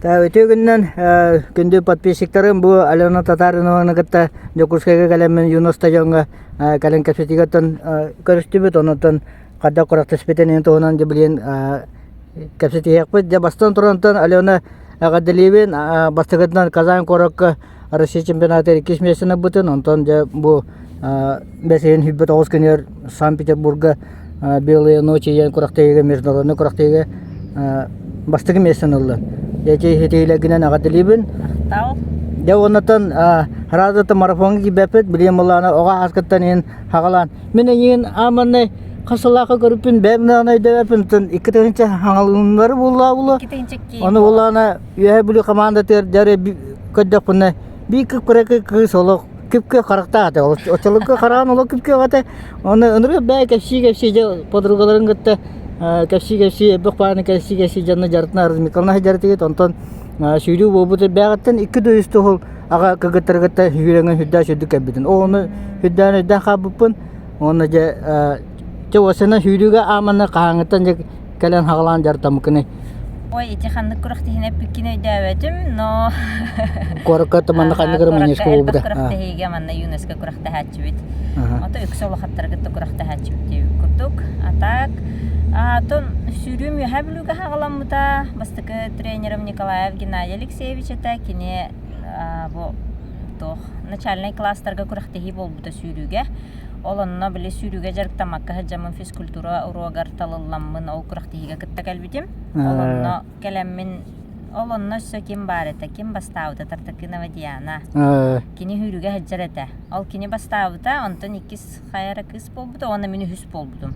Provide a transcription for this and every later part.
Өтегіннен күнді подписчиктарын бұл Алена Татарынованы кітті Жокурскайға кәлеммен Юноста жоңға кәлен кәпсетігеттен көрісті бет, онытын қадда құрақты спетен ең тоғынан де білген кәпсетігек бет. Бастан тұрантын Алена Ағадылевен бастығытынан Казан қораққа Россия чемпионаты кесмесіні бұтын, онтан бұл бәсейін хүббет оғыз күнер Санкт-Петербурга Белые ночи ең құрақтайығы, международный құрақтайығы бастығы месін ұлы. Яки хетейлегінен Ағадылевен. Де онытын харазаты марафонға кебепет, білем ұланы оға асқыттан ең хағалан. Мен ең аманны қасылақы көріппін, бәмін анай дөпін, екі тегінші хаңалығынлары болуы. Оны оланы үйе білі қамандатыр, дәрі көддік бұны. Бей күп күрәкі күс олық, күпке қарақта аты. Очылыққа қараған олық күпке қаты. Оны ұныры бәй кәпсі подругаларын күтті. Кәпсі бұқпағаны кәпсі жанны жарытына арыз Микална жарытығыт. Онтан сүйрі болбыты бәғаттан 2 дөйісті ол аға көгіттіргітті үйренген хүдда сөйді кәббетін. Оны хүддан қабыппын. Оны же осыны сүйріге аманы қағаңыттан же кәлен хағалан жарытамықыны. Ой, эти ханны курахтыхин эпиккин өйдөбөтүм, но Коракка манна ханны кырманешка болбута. Курахтыхиге манна ЮНЕСКО курахтахачыбыт. Ото үксөл хаттаргытты курахтахачыбыт деп курдук. Атак тон сүйрүм яхаблуга хагаламмыта бастыкы тренером Николаев Геннадий Алексеевич ата кине бу тох начальный класстарга курахтыхи болбута сүйрүгө. Олонно биле сүйрүгө жарыктамакка хаджамын физкультура урогар талылламмын ол курахтыхиге кытта калбитим. Олонно келеммин олонно сөким бар эте, ким бастауыта Тартакынова Диана. Кини хүрүгө хаджар эте. Ол кини бастауыта, онтон 2 хайра кыз болбута, оны мени хүс болбудум.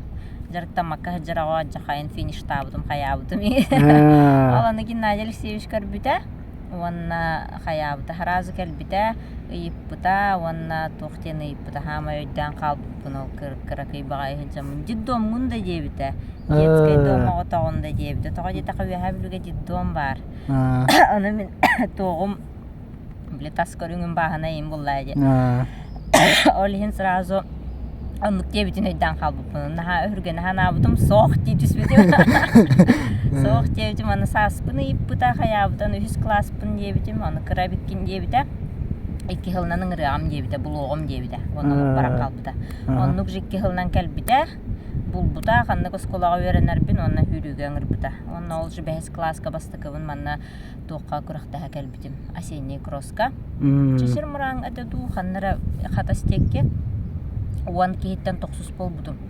Жарыктамакка хаджарага жахайын фиништабудум, хаябудум. Олонно Геннадий Алексеевич көрбүтө. Онна хаябыта харазы кәлбіті ұйыппыта, онна тоқтен ұйыппыта, хама өйден қалбыппын ол кыракай бағай хыджамын. Диддом мұнда дебіті, детскай дома отағында дебіті. Тоға детақа өйәға білуге диддом бар. Оны мен тоғым біле тас көріңін бағына ең боллайды. Олихин сразу онлық дебітін өйден қалбыппын. Наға өрген, наға набыдым соқ дейдіс бетім. Соқ дебітім, оны саспын ұйыппыта, хаябыдан 3 класспын дебітім, оны кырабиккен дебіті. 2 жылынан ыңырығам дебіті, бұл оғым дебіті, оны бара қалбыта. Оны 2 жылынан кәлбіті, бұл бұта, қанны көсколаға өренербін, оны хүріге ыңырбыта. Оны ол жы 5 класска бастықывын, манна тоққа күріқтаға кәлбітім, осенний кросска. Чесір мұраң әтеду, қанныра қатастекке, 10 кейттен 9 бол бұдым.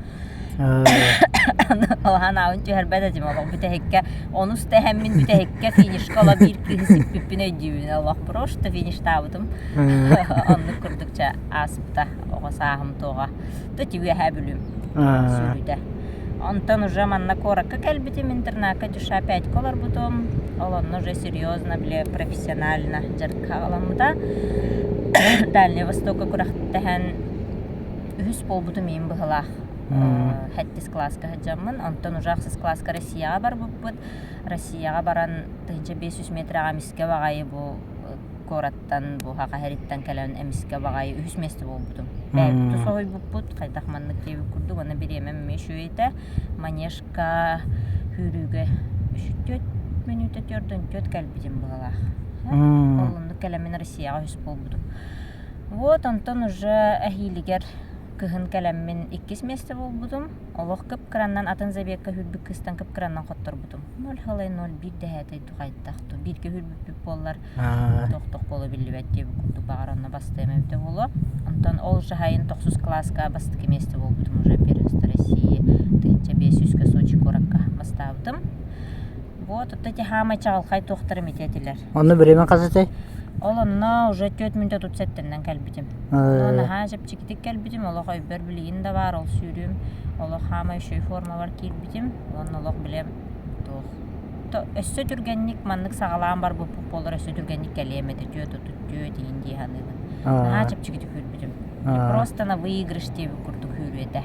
Олған ауын түйер бәдәдім, олық бүті хекке, оны үсті әмін бүті хекке финишқа ола бір күйісіп бүппін өйдейбін. Олық бұрышты финишта бұдым. Оны күрдікче ас бұта, оға сағым тоға. Төті өйә бүлім сүрүйді. Онтан уже манна коракка кәлбітім интернака жүша 5 колар бұдым. Олын уже серьезно, біле профессионально жарыққа қаламыда. Дальний Востока күрақтығын үхіс бол бұдым ең бұғылақ. 7 класска хаджамын, онтон ужақсыз класска Россияға бар бұппыд. Россияға баран 500 метраға миске бағайы бұл кораттан, бұл хақа хәриттан кәләуін әміске бағайы 3 месті бол бұдым. Бәйбіті соғой бұппыд, қайтақманлық кебі күрді, оны беремем мешу еті. Манешка хүріге 3-4 минуты түрдің төт кәлбіден бұғалақ. Олымды кәләмен Россияға 3 бол бұдым. Вот, онтон уже әхилігер кыһын кәләммен 2 месте бол будум. Олох кып краннан атын забекка хүрбүк кыстан кып краннан коттор будум. 0,01 дәһәтей тугайттакту. Бирге хүрбүк боллар. Токток болу билбет деп курду багаранна бастаймабыты болу. Онтон ол жахайын 9 класска бастык месте бол будум уже первенство России. Тынча 500 Сочи коракка бастабытым. Вот отти хама чагылкай токтор мететилер. Оны беремен казатай. Олонна уже 4 минут утсеттеннен кәлбитим. Оны хажып чикитик кәлбитим, олох өйбер билигин да бар, ол сүйрүм. Олох хама үшөй форма бар килбитим. Оны олох билем тох. Өссө түргенник маннык сагалаан бар буп болор өссө түргенник кәлемеди жөт отут жөт дигин диханылы. Хажып чикитик хүрбитим. Просто на выигрыш деп курдук хүрүете.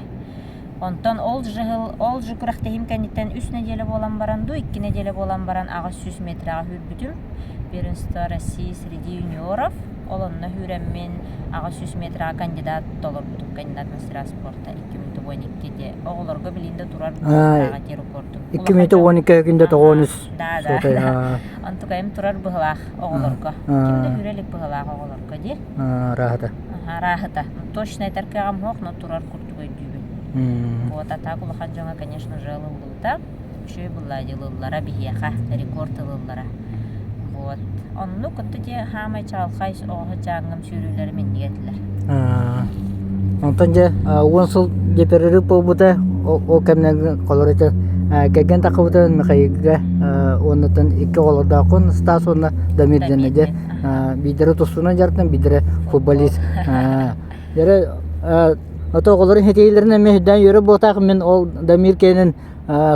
Онтон ол жы күрақтайым кәнеттен 3 неделе болан баран, 2 неделе болан баран ага 100 метрага хүрбитим. Первенство России среди юниоров. Олонна хүрәммен ага 100 метрага кандидат толор бутуп, кандидат мастера спорта 2012-де. Оғыларға білінде тұрар бұтаға тері көрдім. 2012 күнде тоғыныз. Да. антукайым турар быһылаах оҕолорго. Кимде хүрелик быһылаах оҕолорго ди. Рахата. Рахыта. Точно этаркагам хох, но турар куртугай дүүбүн. Вот атак улахан жоңа, конечно же, ылылыта. Шөй буллай дылыллара бихияха, рекорд ылыллара. Вот. Онну кытты де хамай чалхай оғы жаңым сүйрүүлері мен негетілер. Онтан же 10 сыл депереріп болбута о кемнен колорыта кеген тақыбытын михайыгга оннотан 2 колордақын стас онна дамирден де бидері тусуна жартын бидері футболист. Жары ото колорын хетейлеріне мехден йөрі болтақ мен ол дамир кенін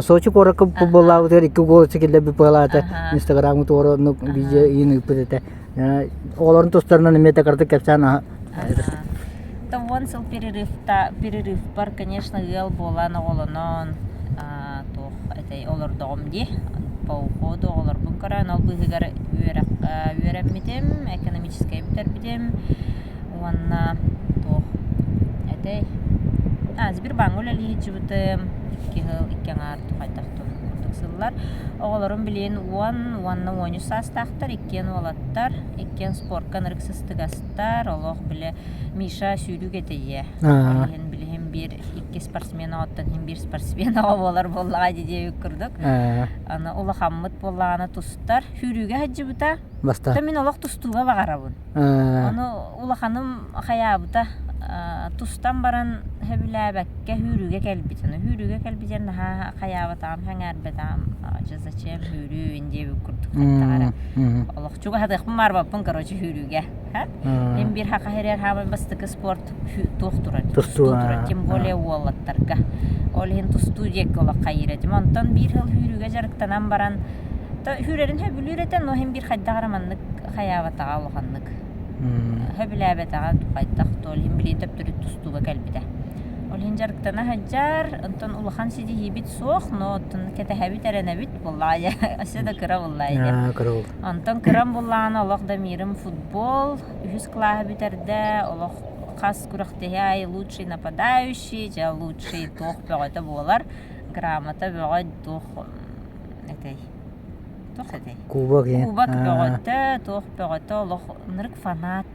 Сочи коракып футболлаутер 2 гол секилде бипалата Инстаграмы торонук видео ины пытete. Оларын тустарынан эмете карды кепсан. Там сыл перерыв бар, конечно, ел болан оголонон тох этой олордогом ди. По уходу олар бункаран ал быгар үйрәммитем, экономическая битербитем. Уанна тох этой Сбербанк үләли җибетем. Иккеңар тухайтактын курдуксыллар. Оголорун билен уанна ойну састактар, иккен олаттар, иккен спортка нырыксыстыгастар, олох биле Миша сүйрүг этее. Билен билем бир 2 спортсмен аттан хим бир спортсмен болар боллага диде үкүрдүк. Аны улахаммыт боллаганы тустар, сүйрүгө хаҗыбыта. Баста. Мен олох тустууга багарабын. Аны улаханым хаябыта тустан баран хэбилэбэкке хүрүгэ кэлбитэн. Хүрүгэ кэлбитэн хаябатам, хаңарбатам, жазачем хүрүү инде бүкүрдүк. Олох чуга хадык марбаппын, короче, хүрүгэ. Мен бир хака херер хамай бастыкы спорт тохтура. Тустура. Тем более уоллаттарга. Олхин тусту дек олох кайыратым. Онтон бир хыл хүрүгэ жарыктанан баран хүрерин хэбилүретен, но хем бир хайдагыраманнык хаябатага олоханнык. Хэбилэбэтага тухайдах толхин билин төптүрү тустуга кэлбите. Олхин жарыктана хаджар, онтон улахан сиди хибит соох, но онтон кетэхэбит эренэбит боллая. Аседа кыра боллая. Онтон кырам боллаана олох да мирим футбол, үхүс клаха битерде, олох қас күрақтехай лучший нападающий, жа лучший тох бөгөтө болар. Грамота бөгөт тох этэй. Кубок бөгөтө, тох бөгөтө, олох нырык фанат.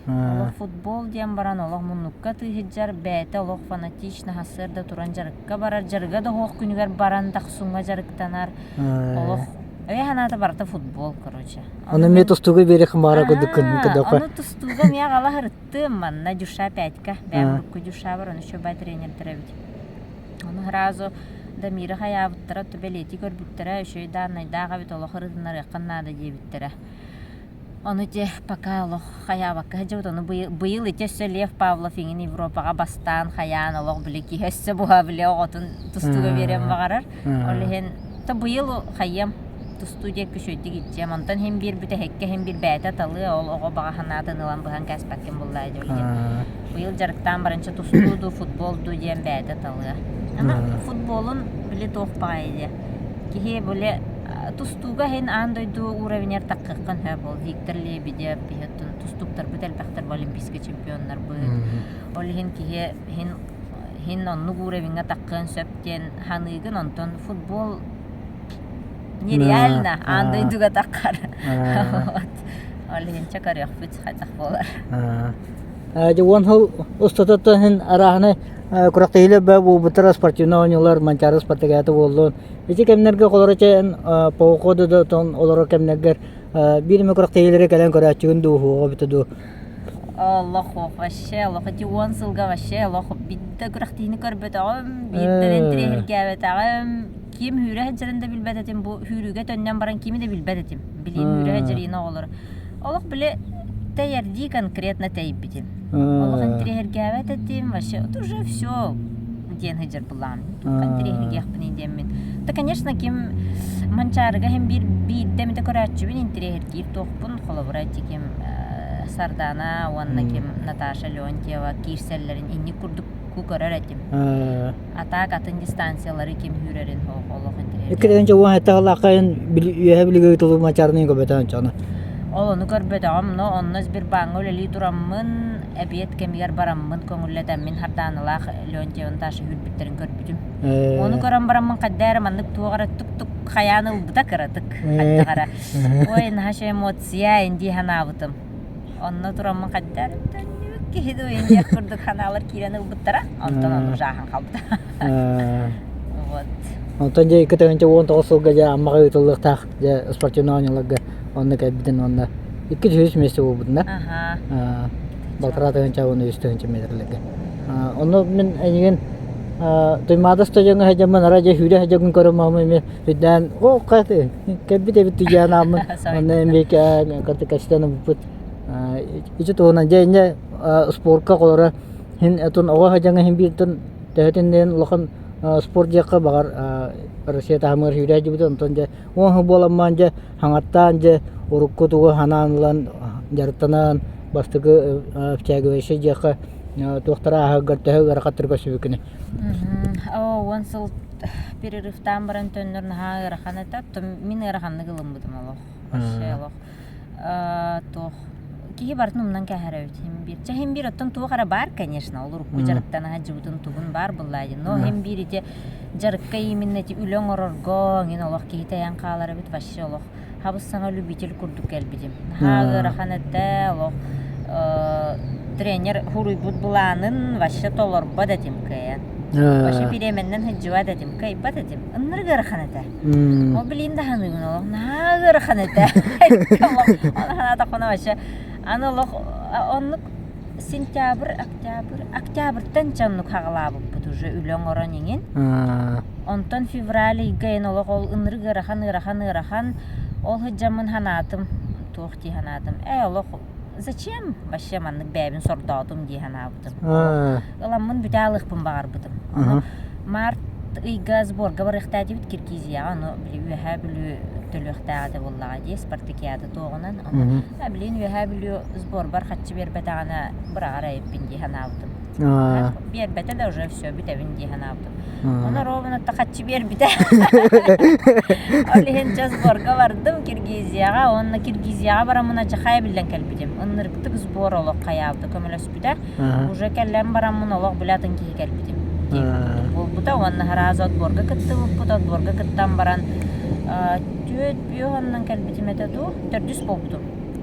Олох футбол диэн баран олох муннукка тыйхиджар бәйте олох фанатично хасырда туран жарыкка барар. Жарыга да хоқ күнігер баран тақсунга жарыктанар. Олох ханата барата футбол, короче. Оны ме тустуга бери хмара кудукын кадока. Оны тустуга мия гала хырытты манна жуша пятька. Бәмрукку жуша бар, оны шөбай тренер теребит. Оны хразу да мира хаябыттара төбелети көрбүттара өшөй данайдага бит олох хырытынар якыннада дебиттара. Оны те пока олох хаябакка жабыт, оны быйыл итесе Лев Павлов иңин Европага бастан хаян олох билеки хөссө буга биле оготун тустуга берем багарар. Олехен та быйыл хаям студия күшөйти гитчем. Онтон хем бир бүте хекке хем бир бәйте талы ол ого бага ханатын ылан быхан кәспәккен буллайды олеген. Быйыл жарыктан барынча тустуду футболду диен бәйте талы. Ана футболун биле тохпайды. Кихе биле тустуга хен андойду уровенер таккыккан бол. Виктор Лебедев бихеттен тустуктар бүтел бактар олимпийский чемпионнар бу. Олеген кихе хен онну уровенга таккын сөптен ханыгын онтон футбол нереально андойдуга таккар. Олеген чакар яхпыт хайтак болар. Жуан хол устатата хен арахны курактыйлы бу бутара спортивный ойнолар манчары спартакиаты болдун. Эти кемнерге колорочен поуходу да тон олоро кемнергер бирме курактыйлары келен көрөчүгүн дуу битеду. Аллах вообще, Аллах жуан сылга вообще, Аллах бидде курактыйны көрбөтөгөм, бидден трехилгебетөгөм. Ким хүрэ хаджарында билбететим, бу хүрүгө төннөн баран кими де билбететим. Билин хүрэ хаджарына олор. Аллах биле тәйәрди конкретно тәйбитим. Аллах трехилгебететим, вообще, это уже все. Ден хаджар булам. Тукан трехилгебетин демин. Да, конечно, ким манчарга хем бир биддем де көрөчүбүн трехилгебет тохпун колобрати ким Сардана, уанна ким Наташа Леонтьева, кирселлерин инни курдук көрөретим. Атак атын дистанциялары ким хүрерин холох интерес. Экенче уан эталакын билиге тулу мачарны көбөтөн чана. Олону көрбөтөм, но оннос бир баңыл эли тураммын әбиет кемигер бараммын көңүлләдән мин хардаанылаах Леонтьевын ташы хүрбиттерин көрбүтүм. Оны көрөн бараммын каддәр маннык тугара тук хаяны булда кыратык. Хаттагара. Ой, наша эмоция инди ханаабытым. Онно тураммын каддәр киһиду инди курдук ханалар кирене булдыра. Онтон оны жахан калды. Вот. Онтон же икетенче 19 жылга же аммага ütүлдүктак же спортивный ойнолорго онны кайбитин онна 200 месте болбудун да. Ага. Балтыратынча оны 100 метрлерге. Онно мен эниген тоймадас тожоңа хажаман аража хүрэ хажагын көрөмөмө мен биден о каты кебите бит жанамын онны мека каты кастаны бут ичи тоонан же спортка колора хин этон ого хажаңа хин битен тетенден лохан спорт жакка багар Россия тамыр хүрэ жибит онтон же о боламан же хаңаттан же урукку тугу хананлан жартанан бастыгы чагышы жакка доктора агартага рахаттырга сөбүкүнө. Онсыл перерывтан баран төннөрн ха раханата мен раханны кылым бутум алох. Ашелох. Тох киги бартнумнан кахарабит бир. Чахим бир оттон тугара бар, конечно, олур кужарттан хаҗыбытын тугун бар буллайды. Но хем бирите жарыкка иминнети үлөң орорго, ген олох ките ян калары бит вашелох. Хабыс саңа любитель курдук келбидим. Ха раханата олох тренер хуруйбут буланын ваще толор бадатим кая. Ваще переменнен хаджуа датим кай бадатим. Ыннырга раханата. О билин да ханыгын олох. Нага раханата. Она ханата кона ваще. Аны олох оннук сентябрь, октябрьтен чаннук хагалабып бут уже үлөң орон еңен. Онтон февраль игайын олох ол ыннырга рахан ол хаджамын ханатым. Тухти ханатым. Олох зачем вообще маннык бәбин сордадым ди ханабытым. Ыламмын бүталыхпын багарбытым. Март ыйга сборга барыхтади бит Киргизия, аны билүһә билү төлөхтәгә буллага ди Спартакиада тогынан. Аны билин үһә билү сбор бар хатчы бербетагына бирагара еппин ди ханабытым. Бербете да уже всё битевин ди ханабытым. Аны ровно тахатчы бербите. Аллehen час сборга бардым Киргизияга, онна Киргизияга барамына жахай билен келбидим. Ыннырыктык сбор олок каябды көмөлөспүдө. Уже келлем барамын олок билатын ки келбидим. Бул бута онна харазат сборга кытты, бута сборга кыттан баран төт бионнан келбидим этеду, төрдүс болбудум.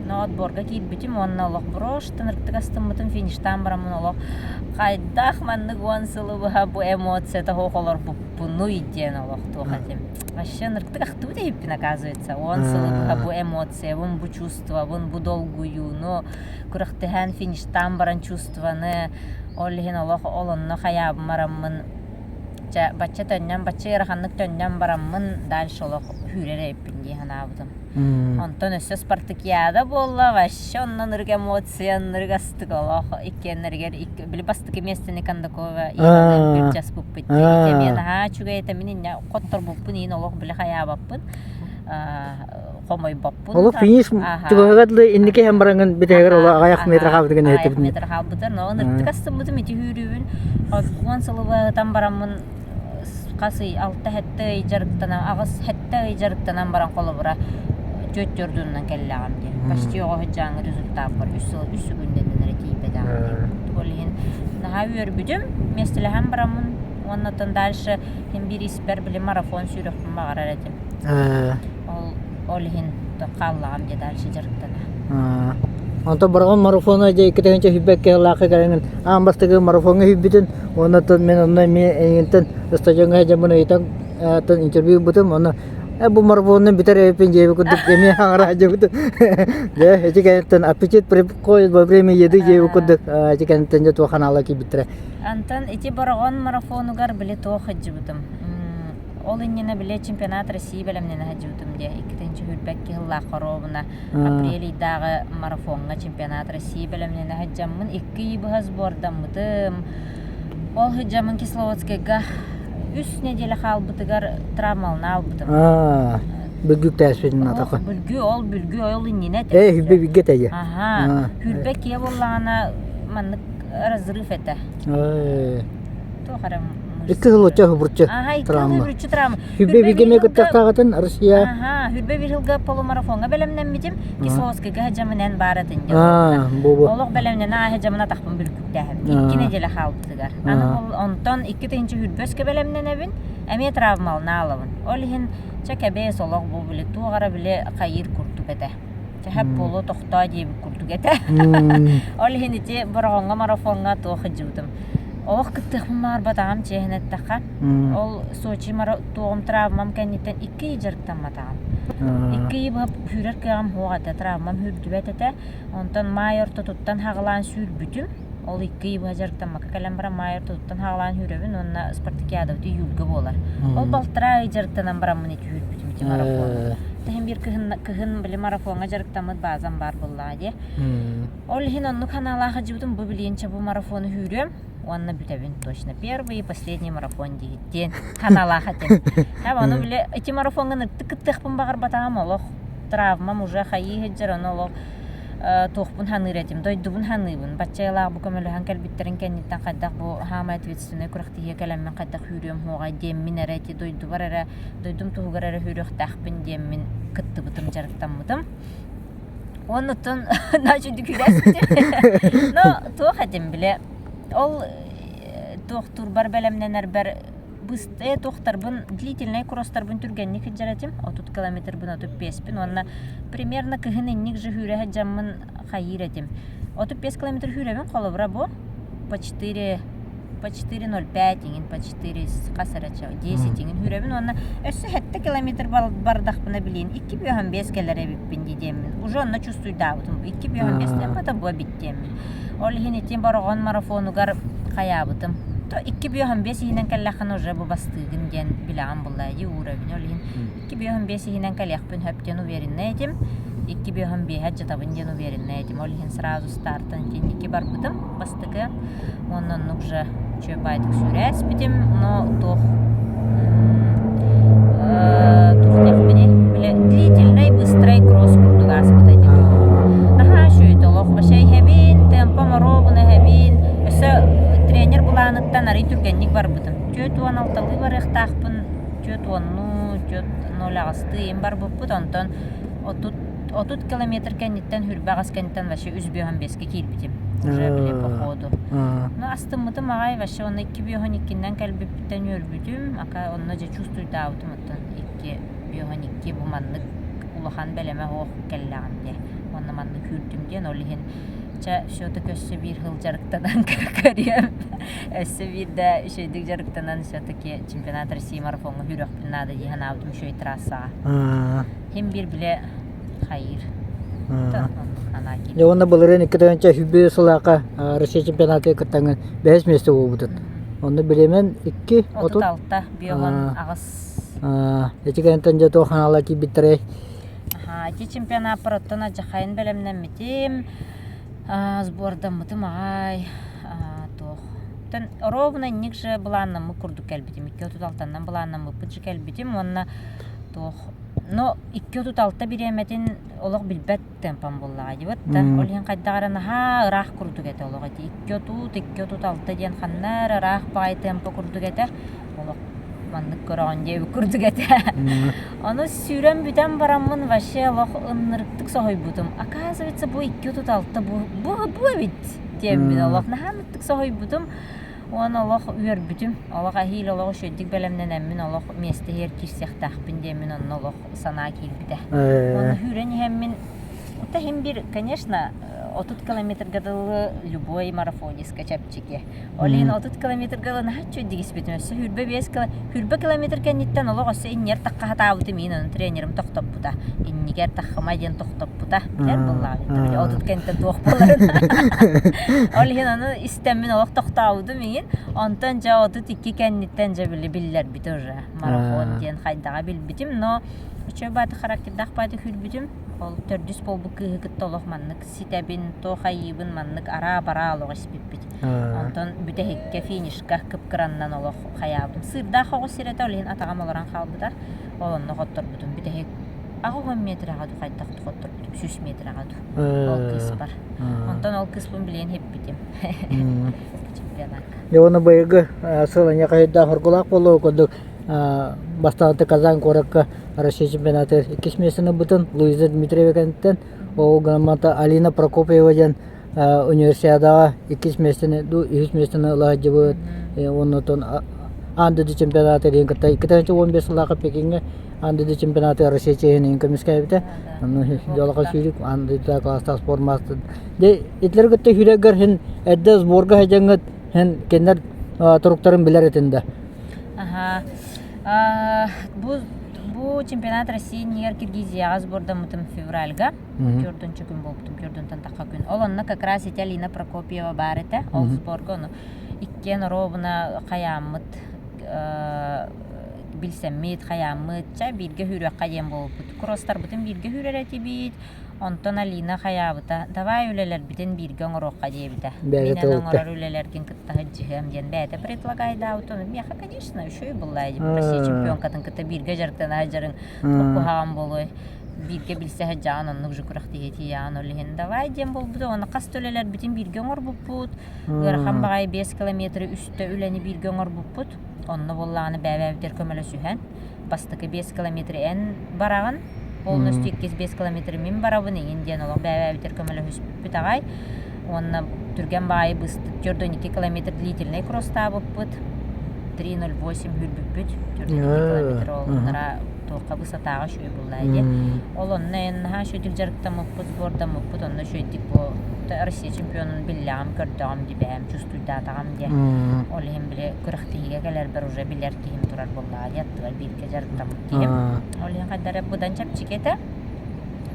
Но отборга кийбитим онна олок брош тынырыктык астымытым фиништан барамын олок. Кайдах манны гонсылы бу эмоция того холор буну иден олох тухатим. Вообще нырыктык ахту дейппин, оказывается. Гонсылы бу эмоция, вон бу чувство, вон бу долгую, но курахтыхан фиништан баран чувстваны оллихин олох олонно хаябым мараммын. Бачча төннен, бачча яраханнык төннен бараммын дальше олох хүрер эппин ди ханабытым. Онтон өссө Спартакиада болла, вообще оннан ырга эмоция, ырга стык олох, иккеннергер, били бастыки местени Кандакова, ин бир час буппыт. Мен чуга этемин коттор буппын, ин олох били хаябаппын. Хомой баппын. Олох финиш тугагадлы иннике хем баранган битегер ола аяк метр хабдыгын этеп. Аяк метр хабдыр, но оныр кастымбытым ити хүрүүбүн. Гонсалыбы там барамын касы алты хетте жарыктанан, агыс хетте жарыктанан баран колу бура төт жордунан келлегам ди. Почти ого жаңы результат бар. Үсү күнден ретипедам ди. Олин наха өрбүдүм, местелехем барамын. Оннан дальше хем бир испер биле марафон сүрөкпүн багара этим. Олин каллагам ди дальше жарыктана. Онто барган марафона же икетенче хибекке лакы келген амбастыгы марафонга хиббитин оннан мен оннан эңентен стадионга жамын айтам тан интервью бутум оны бу марафонун битер эпин жебе кудук эме аңара жебут же эчекентен аппетит прикой во время еды жебе кудук эчекентен же туханала ки битре антан эти барган марафонугар биле тохаджыбытым. Ол иннене биле чемпионат России белемнене хаджыбытым де. Икетенче хүрбекке хылла коробуна апрель дагы марафонга чемпионат России белемнене хаджаммын. 2 быхаз бордаммытым. Ол хаджаммын Кисловодскайга 3 неделя халбытыгар травмална албытым. Бүлгүк тәспедин атакы. Бүлгү ол иннене. Хүббе бигге тәге. Хүрбекке боллагана маннык разрыв эте. То харам 2 жыл оча хубурча Ага, 2 травма. жыл бүрчү травма. Хүбе бигеме көттактагатын Россия. Ага, хүрбе бир жылга полумарафонга белемнен битим. Кисловскага хажамынан баратын. Бу. Олог белемнен хажамына тахпын бүлкүктәһем. 2 неделе халыптыгар. Аны ол онтон 2 тенче хүрбөскө белемнен эбин. Эме травмална алабын. Ол хин чакабе солог бу биле тугара биле кайыр куртугата. Чахап боло тохта дип куртугата. Ол хин ити боргонга марафонга тохыжудым. Олох кыттыхмар батам чехнеттака. Ол Сочи тоғым травмам кәннеттен 2 жарықтан матам. 2 бап хүрер кәгам хоғата травмам хүрдүбәтәтә. Онтан майор тотуттан хағылан сүрбүтүм. Ол 2 ба жарықтан мака кәлем бара майор тотуттан хағылан хүрөбүн. Онна спартакиада өтү юлга болар. Ол балтыра жарықтан барамын ити хүрбүтүм ити марафон. Тәһим бир кыһын биле марафонга жарықтамыт базан бар булла ди. Ол хин онну каналага жибутум бу биленче бу марафону хүрөм. Онна бүтәбин точно первый и последний марафон дигиттен канала хатен. Оны биле эти марафонга ныктык-тык багар батагам олох травмам уже хайы хеджер олох тохпун ханыретим дойдубун ханыбын баччайлар бу көмөлөһөн калбиттерин кенниттен кайдак бу хама ответственный курактыгы калеммен кайдак хүрөм хога дем минерети дойду барара дойдум тугарара хүрөх тахпын дем мин кыттыбытым жарыктаммытым. Оннутун начуди күләсти. Но тохатым биле ол доктор бар белемненер бер быстрее тохтарбын длительный кросстарбын түргенник хиджаратим 30 километр бын 35 бин онна примерно кыгынынник же хүрэ жаммын хайыратим 35 километр хүребин колобра бу по 4 по 4:05 тиңин по 4 касарача 10 тиңин хүребин онна өссө 7 километр бардакпына билин 2:15 келере биппин дидемин уже онна чувствую даутум 2:15 тем бата бу биттемин ол хинетин барган марафонугар каябытым то 2:15 хинен каллахан уже бу бастыгын ген билам буллай урабин ол хин 2:15 хинен калляхпын хөптен уверенный этим 2:15 хаджатабын ген уверенный этим ол хин сразу стартан ген 2 барбытым бастыгы оннан уже чөбайдык сүрәс битим но тох тухтехпини биле длительный быстрый кросс курдугас бутадим наха шөйтолох башай хебин темпо маробуна хебин өсө тренер буланыттан ары түргенник барбытым чөтуан алталы бар эхтахпын чөтуанну чөт нолагасты бар буппут онтон 30 километр кенниттен хүрбагас кенниттен вообще 3:15 килбитим уже биле походу но астымытым агай вообще оны 2:12-ден калбиптен өрбүтүм ака онна же чувствую даутум оттон 2:12 бу маннык улахан белеме ох келлаган де онна маннык хүрдүм ден олихин ча шота көссө бир хыл жарыктанан көрөм өссө бирде шөйдүк жарыктанан все-таки чемпионат России марафонго хүрөкпүн нада дихан аутум шөй трасса хем бир биле хайыр Онна булырын 2-нче хүбе сулака Россия чемпионаты кыттанган 5 месте болбутут. Онда билемен 2 оталта биогон агыс. Этигентен же тоханала ки битре. Ки чемпионат параттана жахайн белемнен митим. Сборда мытым агай. Тох. Тен ровно никже буланна мы курду келбитим. 2 оталтандан буланна мы пыжы келбитим. Онна тох. Но 2 оталта биреметин олог билбет темпам буллага дибаттан олин кайдагарана ха ырах курдугете олог эти 2 оталта ден ханнар ырах бай темпо курдугете олог маннык көрөгөн же курдугете аны сүрөм бүтөн бараммын вообще олог ыннырыктык сойбутум оказывается бу 2 оталта бу бит демин олог нахамыттык сойбутум он олог үрбүтүм олог ахил олог шөддик белемнен эммин олог месте хер кирсехтах биндемин он олог сана килбите он хүрен хеммин это хем бир конечно 30 километр гадалы любой марафонист качапчике олин 30 километр галы нахчу дигиспетмесе хүрбе 5 километр кенниттен олог осе иннер такка хатабыты менин тренерим токтоп бута иннигер таккама ден токтоп бута дер буллар 30 кенниттен тох боларын олин аны истемин олог токтабыты менин онтон жа 32 кенниттен же биллер бит уже марафон ден хайдага билбитим но чөбаты характердах бады хүрбүтүм ол төрдүс болбу кыгыт олох маннык ситебин то хайыбын маннык ара бара олох испиппит онтон бүтехикке финишка кыпкыраннан олох хаябын сырда хого сирете олин атагам олоран халбыта олонно хотторбутум бүтехик ағуған метр ағаду қайдақ тұқыттыр бітім, 3 метр ағаду. Ол кыз бар. Онтан ол кызбын білен хеп бітім. Чемпионатка. Оны байығы сылanya қайда хоргулақ болу көдік бастағыты Казан коракка Россия чемпионаты 2 месяцені бұтын Луиза Дмитриева кәнттен ол ғанамата Алина Прокопьева жан универсиадаға 2 месяцені 3 месяцені ұлағыды бұд. Оннотон андыды чемпионаты дейін кітті 15 ұлаға Пекинге андыды чемпионаты Россия чейін көмескай біті. Жолаға сүйрік андыды класста спортмасты. Итлер күтті хүрегер хен әдді сборға хәжеңгіт хен кендер тұруқтарын білер етінде. Бу чемпионат России нигер Киргизияға сборда мұтым февральга. Көрдінші күн болыптым, көрдінтен таққа күн. Ол онына как раз еті Алина Прокопьева бар еті. Ол сборға оны иккен робына қаямыт, білсәммет, қаямыт, бірге хүрек қайем болып бұд. Кростар бұтын бірге хүрер әті бейд. Онтон Алина қаябыта. Давай өлелер бітін бірге оңыроққа дейбіті. Менен оңырар өлелерген кіттағы жығым ден бәді предлагайда аутоны. Меха, конечно, үшөй бұллайды. Россия чемпионкатын кітті бірге жарықтан ажарын тұққығаған болуы. Бірге білсе жағын онық жүкірақты еті яғын олығын. Давай дем бол бұды. Оны қаст өлелер бітін бірге оңыр бұп бұд. Ғырхан бағай 5 километрі үсті өлені бірге оңыр бұп бұд. Онны боллағаны бәбәбдер көмілі сүйен. Бастықы 5 километрі ән барағын. Полностью 5 километр мен барабын еңден олық бәбәбітер көмілі хүспіт ағай. Онына түрген бағай бұстып 4-2 километр длительный кросста бұп бұд. 3.08 хүрбіп 4-2 километр олыныра тоққа бұсатаға шөй бұллайды. Ол онына әніға шөйтіл жарықта мұппыт, сборда мұппыт, онына шөйтік бұл Россия чемпионын білләғым көрдіғым дебәм, чувствуйдатағым де. Ол ең біле күріқтіге кәлер бір уже білер кейім тұрар бұллады, яттығар бірге жарықта мұп кейім. Ол ең қадары бұдан чапчик еті.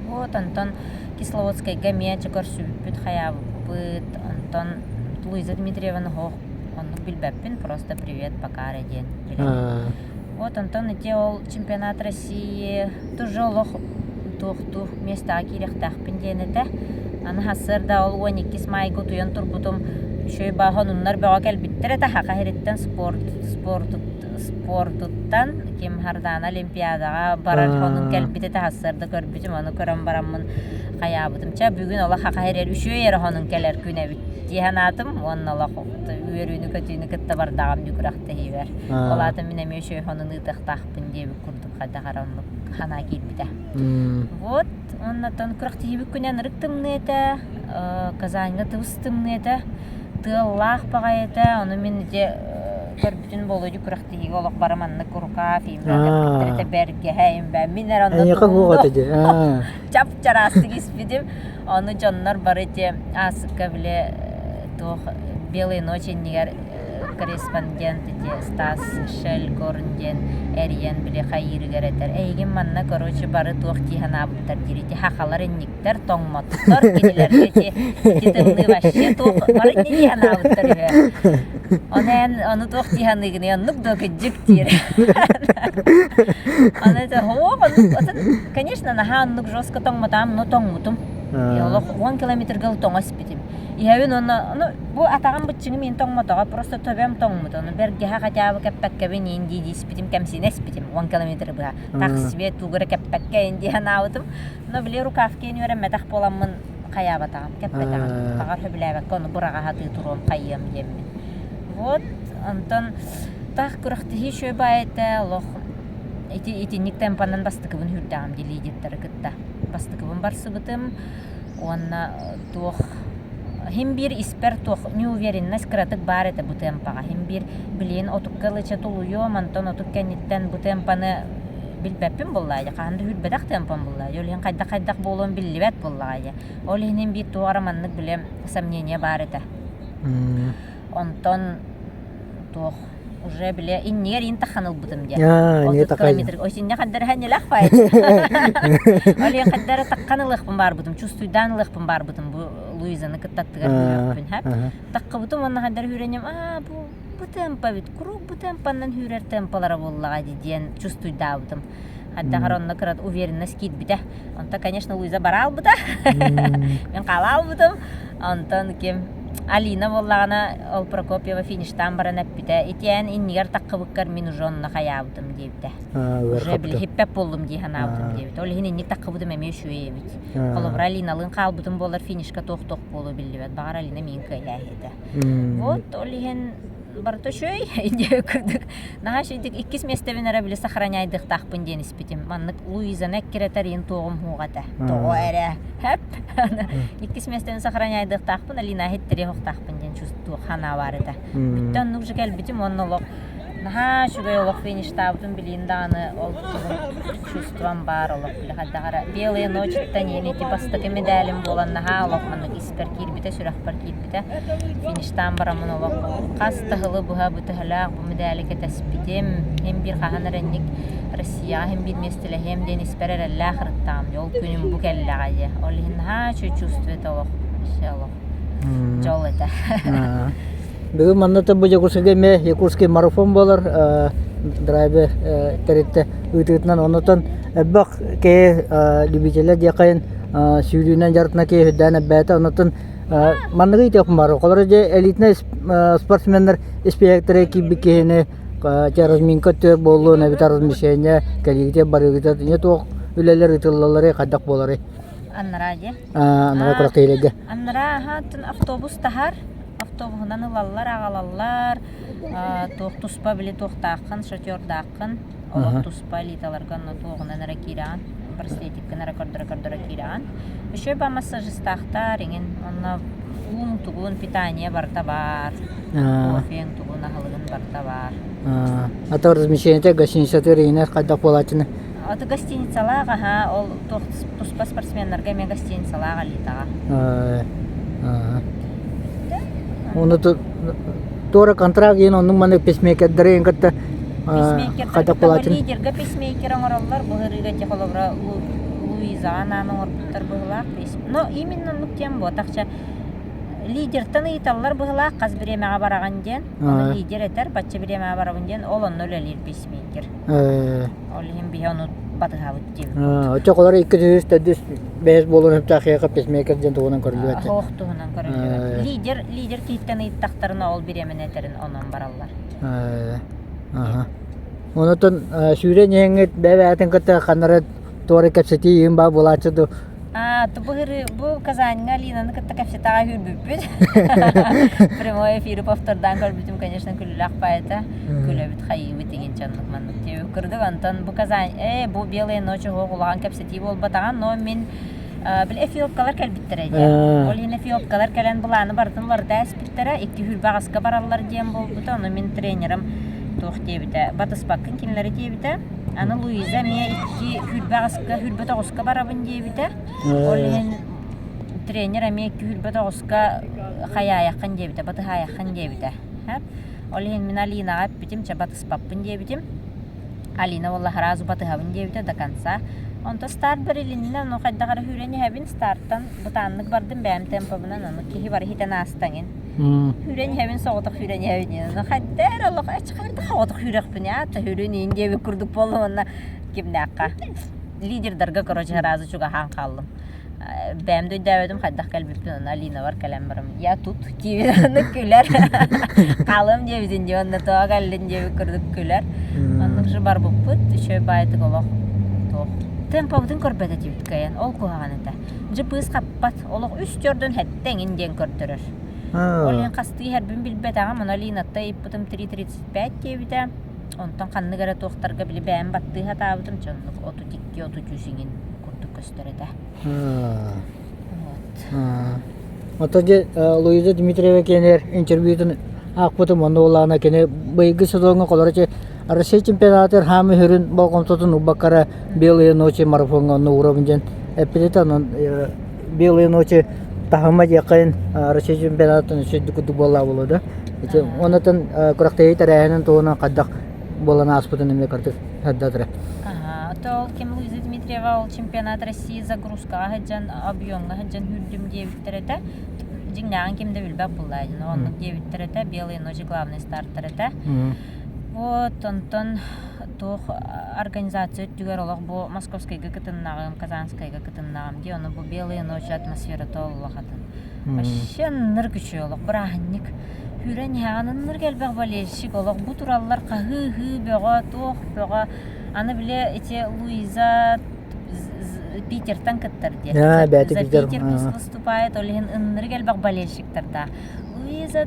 Вот, онтон Кисловодскай гамячы көрсүбіт хаябыт, онтон Луиза Дмитриеваны хоқ, онны білбәппін, просто привет, пока реден. Вот, онтон эти ол чемпионат России тоже олық тух местаға керектақпын денеті. Аны хасырда ол 12 майғы туян турбутум шөй бағын ұннар бәға кәлбіттір әті хақа хереттен спортуттан кем хардан олимпиадаға барар оның кәлбіт әті хасырда көрбітім, оны көрім барамын қаябытымча. Бүгін ола хақа херер үшөй әрі оның кәлер күн әбіт дейін атым, оның ола қоқты үйерүйіні көтүйіні күтті бардағым дүкірақты хейбер. Олатым мен әме үшөй оның ұйтықтақпын дейбі күрдік қайда қарамлық хана келбіті. Вот, оннатон күрақты хейбі күнен ұрықтымны әті, Казанға тұвыстымны әті, тыллақ баға әті, оны мен де көрбітін болуды күрақты хейгі олық бараманны күрқа, феймді бәрге әйім бәм. Мен әр онны чап жарасты кеспедім. Оны жоннар бар әте асыққа біле белый ночи негер корреспондент Стас Шелгорнден әрген біле қайыры кәреттер. Әйген манна, короче, бары туық тихан абыттар дереті. Хақалар әнніктер, тоңматтар, кенелерге кетімні башы туық бары тихан абыттар. Оны туық тихан егіне, оннық дөкі жүк дейір. Конечно, наға оннық жосқа тоңматам, но тоңмутым. 10 километр гыл тоңас бітім. Иәуін оны, бұл атаған бұтчыңы мен тоңматаға, просто төбем тоңмыты. Оны бәрге хақатябы кәппәккәбен енді дейс бітім, кәмсенес бітім, 10 километр бұға. Тақсыбе туғыры кәппәккә енді анауытым. Но біле рукавкен өрі мәтақ боламын қаябатағым, кәппәкәғым. Қағар хөбіләбәкке оны бұраға хаты тұруым қайым емін. Вот, онтон тақ күріқтігі шөй байыты, лоқ. Етінік темпанан бастықыбын хүрдағым делей деттері күтті. Бастықыбын барсы бұтым, оны туқ. Хим бир испер тух неуверенность кратык бар это бутемпага. Хим бир билен отукка лыча тулуё, мантон отукка ниттен бутемпаны билбеппин буллайды. Канды хүрбедак темпан буллайды. Олен кайдак болуун билбет буллайды. Оленин бир туараманнык билем сомнение бар это. Онтон тух уже биле иннер интаханыл бутым де. Не такая. Осинне каддар ханелах файт. Олен каддар такканылык бар бутым, чувствуйданылык бар бутым. Луизаны кыттаттыгар хүрөппүн, хап. Такка бутум онна каддар хүренем, бу темпа бит, круг бу темпанан хүрер темпалара боллага дейден чувствуйда бутым. Хадда харонна кырат уверенность кит бите. Онта, конечно, Луиза барал бута. Мен калал бутым. Онтон кем Алина боллагана ол Прокопьева фиништан баран эппите. Итен иннигер таккыбыккар мин уже онна хаябытым дейбите. Уже бил хиппеп болдум ди ханабытым дейбите. Ол хин инник таккыбытым эме шуебит. Колобра Алиналын калбытым болар финишка тох болу билдибет. Багар Алина мин кыяхиде. Вот ол хин барто шөй инде күрдүк. Нага шөйдик 2 местебин арабиле сохраняйдык тахпын ден испитим. Маннык Луиза неккеретерин тоғым хугата. Тоғы эре. Хеп. 2 местебин сохраняйдык тахпын Алина хеттери хок тахпын ден чувству хана бар это. Биттен нук жекел битим оннолог. Наха шугай олог фиништабытын билин даны ол чувствам бар олог биле хаддагара. Белые ночи танени типастык медалим болан наха олог маннык испер кирбите сүрахпар кирбите. Фиништан барамын олог. Кастыгылы буга бутыгылак бу медалике теспитим. Hem bir kahanarınnik Россия hem bir местеле hem den исперер әлләхрттам. Ол күнім бу келләгәе. Ол хинна чу чувствует олог. Иншаллах. Жол это. Бүгін манната бұл Якутскіге ме Якутский марафон болар драйве теретте үйтігітінен онытын әббақ кей любителер декайын сүйрүүнен жарытына кей хүддән әббәті онытын маннығы итеқім бар. Қолары же элитный спортсменлер испеяктері кейбі кейіні разминка төр болу нәбіт размещение кәлігіте барығыта не тоқ үлелер итылалары қаддақ болары. Аннара же? Аннара құрақ тейлеге. Аннара хатын автобус тахар. Автобусынан ылаллар, ағалаллар, туспа біле тоқтақын, шатердақын, олық туспа литаларған тоғынан әрі керан, бір стетиккен әрі көрдірі керан. Үші ба массажистақтар, еңін онына ұң тұғын питание барта бар, кофең тұғын ағылығын барта бар. Ата размещениете гостиницатыр еңер қайдақ болатыны? Аты гостиницалаға, ол туспа спортсменлерге мен гостиницалаға литаға. Оны тора контракт ен оның маны песмейкердері енгітті қайдақ болатын. Лидерге песмейкер оңыралар, бұғырыға теколобра Луиза ананың орбуттар бұғылақ. Но именно нүктен бұл, тақша лидертан ұйталар бұғылақ, қаз біремеға бараған ден, оны лидер етер, батча біремеға бараған ден, ол оны өлелер песмейкер. Ол ең бейе оны батыға өттем. Өте қолары 200-300 бәйіз болуын өпті ақияға песмейкер ден тұғынан көрілі өтті. Хоқ тұғынан көрілі өтті. Лидер кейттен ұйттақтарына ол біремен әтерін онан баралар. Онытын сүйрен еңгет бәві әтін күтті қанары торы кәпсеті ең ба болатшыды. Бұл Казаньға Алинаны күтті кәпсетаға хүрбіппіт. Прямой эфирі повтордан көрбітім, конечно, күлі лақпайыта. Күлі біт қайығы бітеген чанлық маңдық теуі күрдік. Антон бұл Казань, бұл белые ночи ғолған кәпсеті бол батаған, но мен біл эфиопкалар кәлбіттір әде. Ол ен эфиопкалар кәлін бұланы бардынлар да әспіттірі, екі хүрбағысқа баралар дем бол бұты. Оны мен тренерім тоқ дебіті. Батыспаққын кенлері дебіті. Аны Луиза мен iki hülbet ağusqa barabın debite. Olhen trener men iki hülbet ağusqa xaya yaxın debite, batı yaxın debite. Hep. Olhen men Alina appitim, çabatı spappın debitim. Alina vallahi razı batı havın debite da kansa. Onta start berilinne no qadda qara hüreni havin starttan butanlık bardım benim tempobunan onu ki var hiten astangin. Hüreni havin soğutuk hüreni havin. No qadda Allah açıqardı soğutuk hürek bini ata hüreni inde bir kurduk bolluğuna kimnaqqa. Lider darga koroca razı çuga han qaldım. Benim de davetim qadda qalbipin Alina var kalambarım. Ya tut ki nüküler. Qalım debizin de onda toğa qallin de bir kurduk küler. Onun şu bar bu put şöyle baytık Allah. Tempobudun körbete tibit kayan, ol kuhağan ete. Jıpız kappat, oluk üst yordun hetten inden kördürür. Olun kastığı her bin bilbet ağam, ona linatta ipputum 3.35 debite. Ondan kanlı gara tohtarga bili beğen battığı hata butum çonluk 32-33'inin kurduk gösterede. Otaca Luisa Dmitrieva kener interview'dan akbutum onda olağına kene bayıgı sezonga kolarca Россия чемпионаты хамы хүрін балқомтотын убаккара белые ночи марафонга уровенжен эпидетан белые ночи тахама жақайын Россия чемпионатын сөйдікі бола болады. Онатын күрақтайы тәрәйінен тоғына қаддақ болана аспытын емле картық әддатыры. Ол кем Луиза Дмитриева ол чемпионат России загрузкаға хаджан объемға хаджан хүрдім девіттереті. Жіңнаған кемді білбәк бұлайын. Онлық девіттереті белые ночи главный стартереті. Вот, онтон туох организация түгер олох бу Московскайга кытыннагым, Казанскайга кытыннагым ди, оны бу белые ночи атмосфера толлахатын. Вообще ныр күчү олох, брахник. Хүрен ханын ныр келбек болешик олох, бу тураллар кахы бөга, туох бөга. Аны биле эти Луиза Питертан кыттар ди. Да, бәті За Питер. Питер выступает, олихин ныр келбек болешиктер да. Луиза,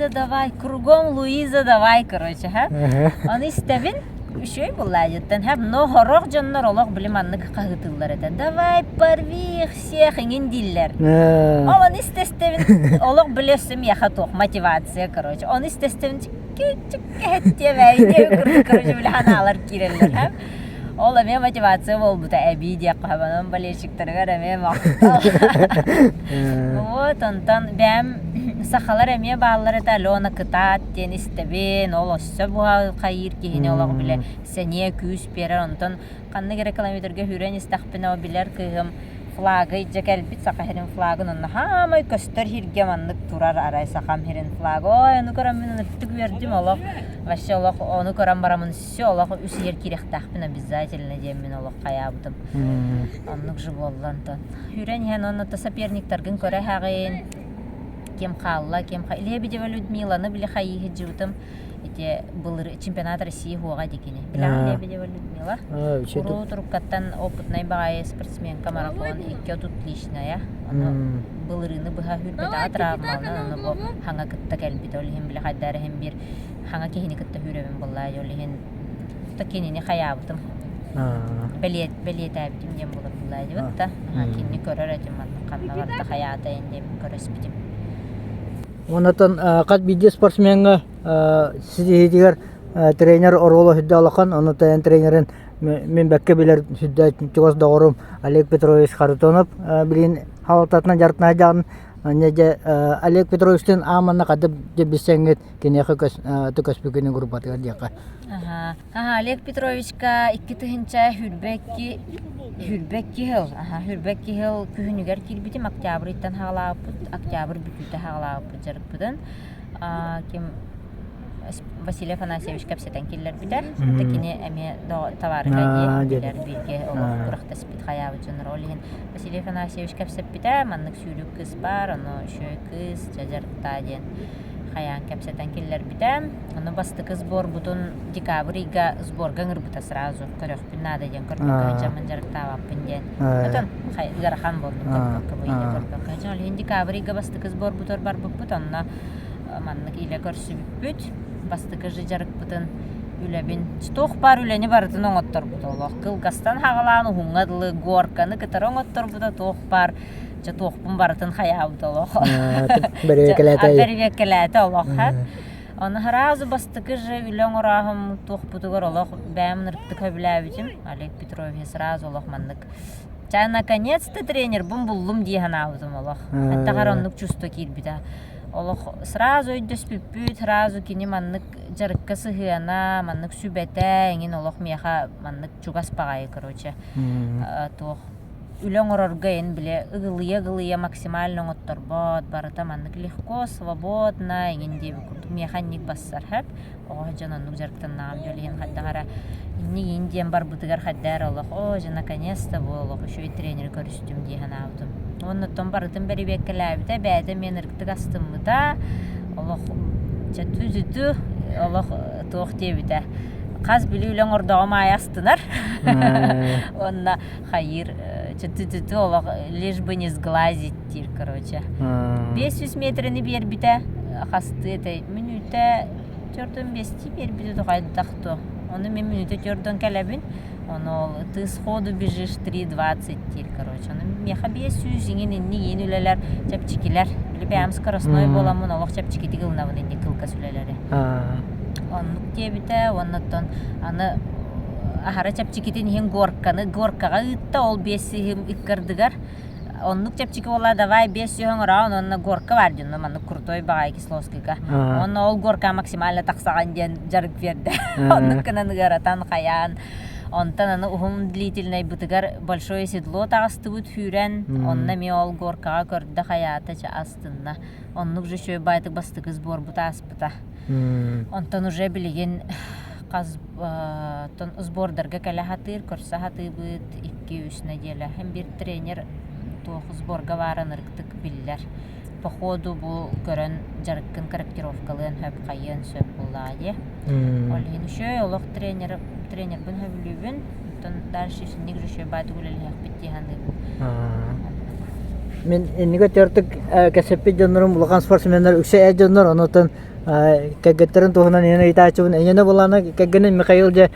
давай, кругом Луиза, давай, короче, ха? Он истебин, үшөй булладыттан, ха, но хорок жоннор олох билим аннык кагытыллар эте. Давай, порви их всех, иңин диллер. Он истестебин, олох билесим яха тох, мотивация, короче. Он истестебин, чик-чик, кэттебай, короче, биле ханалар киреллер, ха? Ол эме мотивация болбута әбидия кабанын балешиктерге эме мактал. Вот онтан бәм сахалар эме баалар эте Алена кытат тен истебен ол оссо буга кайыр кихине олог биле сене күс берер онтан канны керек километрге хүрен истахпина билер кыгым флагы жекелбит сахарин флагын онна хамай көстөр хирге маннык турар арай сахам хирен флаг. Ой, ону көрөм мен ыттык бердим олог. Вообще олог ону көрөм барамын все олог үсер кирехтахпин обязательно демин олог каябытым. Оннук же боллантан. Хүрен хен онна та соперниктерген көрө хагын. Кем халла, кем ха. Иле биде Людмиланы биле хайы жутым. Эти был чемпионат России хуга дикине. Биле биде Людмила. Уру туркаттан опытный багай спортсменка марафон икки отличная. Она был рыны быха хүрбета травманы, аны бу ханга кытта келбит олихин биле хайдары хем бир ханга кихини кытта хүрөбүн буллай олихин такинини хаябытым. Белет абитим дем булар буллай дибатта. Кинни көрөр этим канна барта хаята эндем көрөспүтүм. Онотон кат биде спортсменга сидигер тренер ороло хүдде алахан, онотон тренерин мен бәкке билер хүдде чугас догорум Олег Петрович Харитонов билин халататна жартна жагын неже Олег Петровичтин аманна кадып дебисеңет кенеха төкөспүкөнү группатыга дияка. Олег Петровичка 2-нче Хүрбекки хыл күһүнүгер кирбитим октябрьтан хагалааппыт, октябрь бүтүтэ хагалааппыт жарыппытын. Ким Василий Афанасьевич кепсетен киллер битер. Такине эме товарга дилер бирге олох куракта спит хаябы жонор олин. Василий Афанасьевич кепсеп битер, маннык сүйрүк кыз бар, аны шөй кыз жажарыкта ден. Хаян кепсетен киллер битер. Аны бастыкы сбор бутун декабрьга сборга ңырбыта сразу. Көрөк бин надо ден көрөк жаман жарыкта ваппын ден. Отон гарахан болду көрөк. Олин декабрьга бастыкы сбор бутор бар буппут, анна маннык иле көрсүбүт. Бастыкы жарык бутын үлебин стох бар үлени бардын оңоттор бутолох кылгастан хагаланы хуңадылы горканы кытар оңоттор бута тох бар же тохпун бардын хаябытолох берекелете олох аны харазы бастыкы же үлең орахым тохпутугар олох бәм ныркты көбүләбитим Олег Петрович сразу олох маннык жа наконец-то тренер бумбуллум диханабытым олох атта гароннук чувство кирбита олох сразу өйдөспүппүт, сразу кини маннык жарыкка сыхыана, маннык сүбәтә, эңин олох мияха маннык чугаспагай, короче. Тох үлөң ороргайын биле ыгылыя максимально оңотторбот, барыта маннык легко, свободно, эңин деби курдук механик бассар хэп. Ого жаноннук жарыктан нагам жолиен хаддагара инни индиен бар бутыгар хаддар олох. О, же наконец-то бу олох ещё и тренер көрүстүм дихан алдым. Оннотон барытын бери беккеләбите бәдә мен ырктык астымыта олох чатүзүтү олох тох дебите каз били үлөң ордогома аястынар онна хайыр чатүзүтү олох лишь бы не сглазить тир короче 500 метрини бербите хасты этой минута 4-5 бербите тохайдахто оны мен минута 4 келебин оно ты сходу бежишь 3:20 тир, короче. Оно меха бесюз, иңин инни ен үлелер, чапчикилер. Билбәм скоростной боламын, олох чапчики тигылнавын инни кылка сүлелери. Оннук дебите, оннотон аны ахара чапчикитин хен горкага ытта ол бесихим иккардыгар. Оннук чапчики ола давай бесюхен раун, онна горка бар ден, манны крутой багай Кисловскийга. Онна ол горка максимально таксаган ден жарык берди. Оннук кынаныгаратан хаян. Онтан аны ухум длительный бутыгар большое седло тагыстыбыт хүрен, онна ми ол горкага көрдө хаята ча астынна. Оннук же шөй байтык бастык сбор бута аспыт барбыта. Онтон уже билеген қаз тон сбордарга кәлі хатыр, көрсі хаты бұд 2-3 неделя. Hem bir тренер туох сборга барын ырктык биллер. По ходу бұл көрін жарықкын корректировкалын хөп қайын сөп бұллады. Олген үші олық тренер бұн хөбілубін, дальше негізі үші байды гүлелі әқпетті ханды. Мен энниге төртүк кәсеппи жоннорум улахан спортсмендер үксе жоннор онотон кәгеттерин туһунан эне итаачыбын эне булана кәгенен Михаил же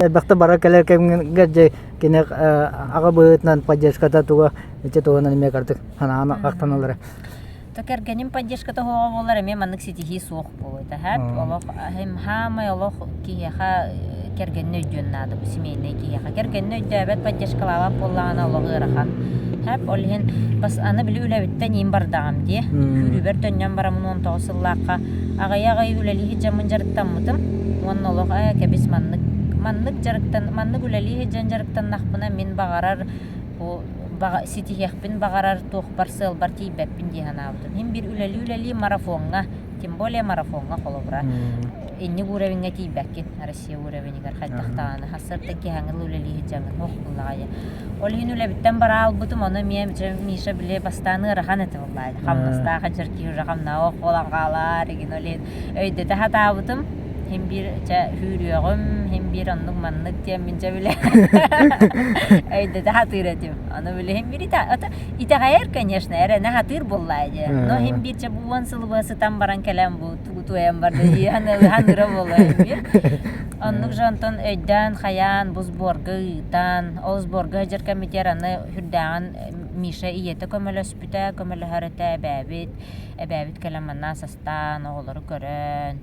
бакта бара келер кемге же кине ага быытнан поддержката туга эте туһунан эме картык хана актаналары. Такергеним поддержката хоо болар эме маннык ситихи суох болуйта. Хәп олох hem хамай олох киеха кергенне жөннады бу семейный киеха кергенне дөбөт поддержкалава боллана ологырахан. Hep olhen bas ana bile ülevitten yim bardağım diye. Hürüber tönyan baramın on toğsıllaqqa. Ağaya ülelihi camın jarıktan mıtım. Onun oluq aya kebis manlık jarıktan, manlık ülelihi jan jarıktan naqbına min bağarar. O siti yakpin bağarar toğ bar sıl bar tibeppin diye hanavdın. Hem bir üleli marafonga, tim bolya marafonga kolobra. Inni uğravinga tibekkin, Rusya uğravinigar haydaqtağını. Hasırtaki hangıl ülelihi jamın hoqqullaya. Olhin ülebitten bara albutum onu Misha bile bastanı rahan eti vallahi. Hamnasta hajarki rahamna oqolan qalar egin olhin. Öyde de hata albutum. Hem bir hürüyogum, hem bir onluk manlık diye mince bile. Öyde de hatır edim. Onu bile hem bir ita gayar конечно, ne hatır bolladı. No hem bir bu vansılı bası tam baran kelam bu tutuyan barda hanıra bolladı. Onluk janton öyden hayan buzborgıdan, ozborgı hajar komiteranı hürdağın Misha iyete kömele süpüte, kömele harita ebabit kelamanna sastan, oğulları görün.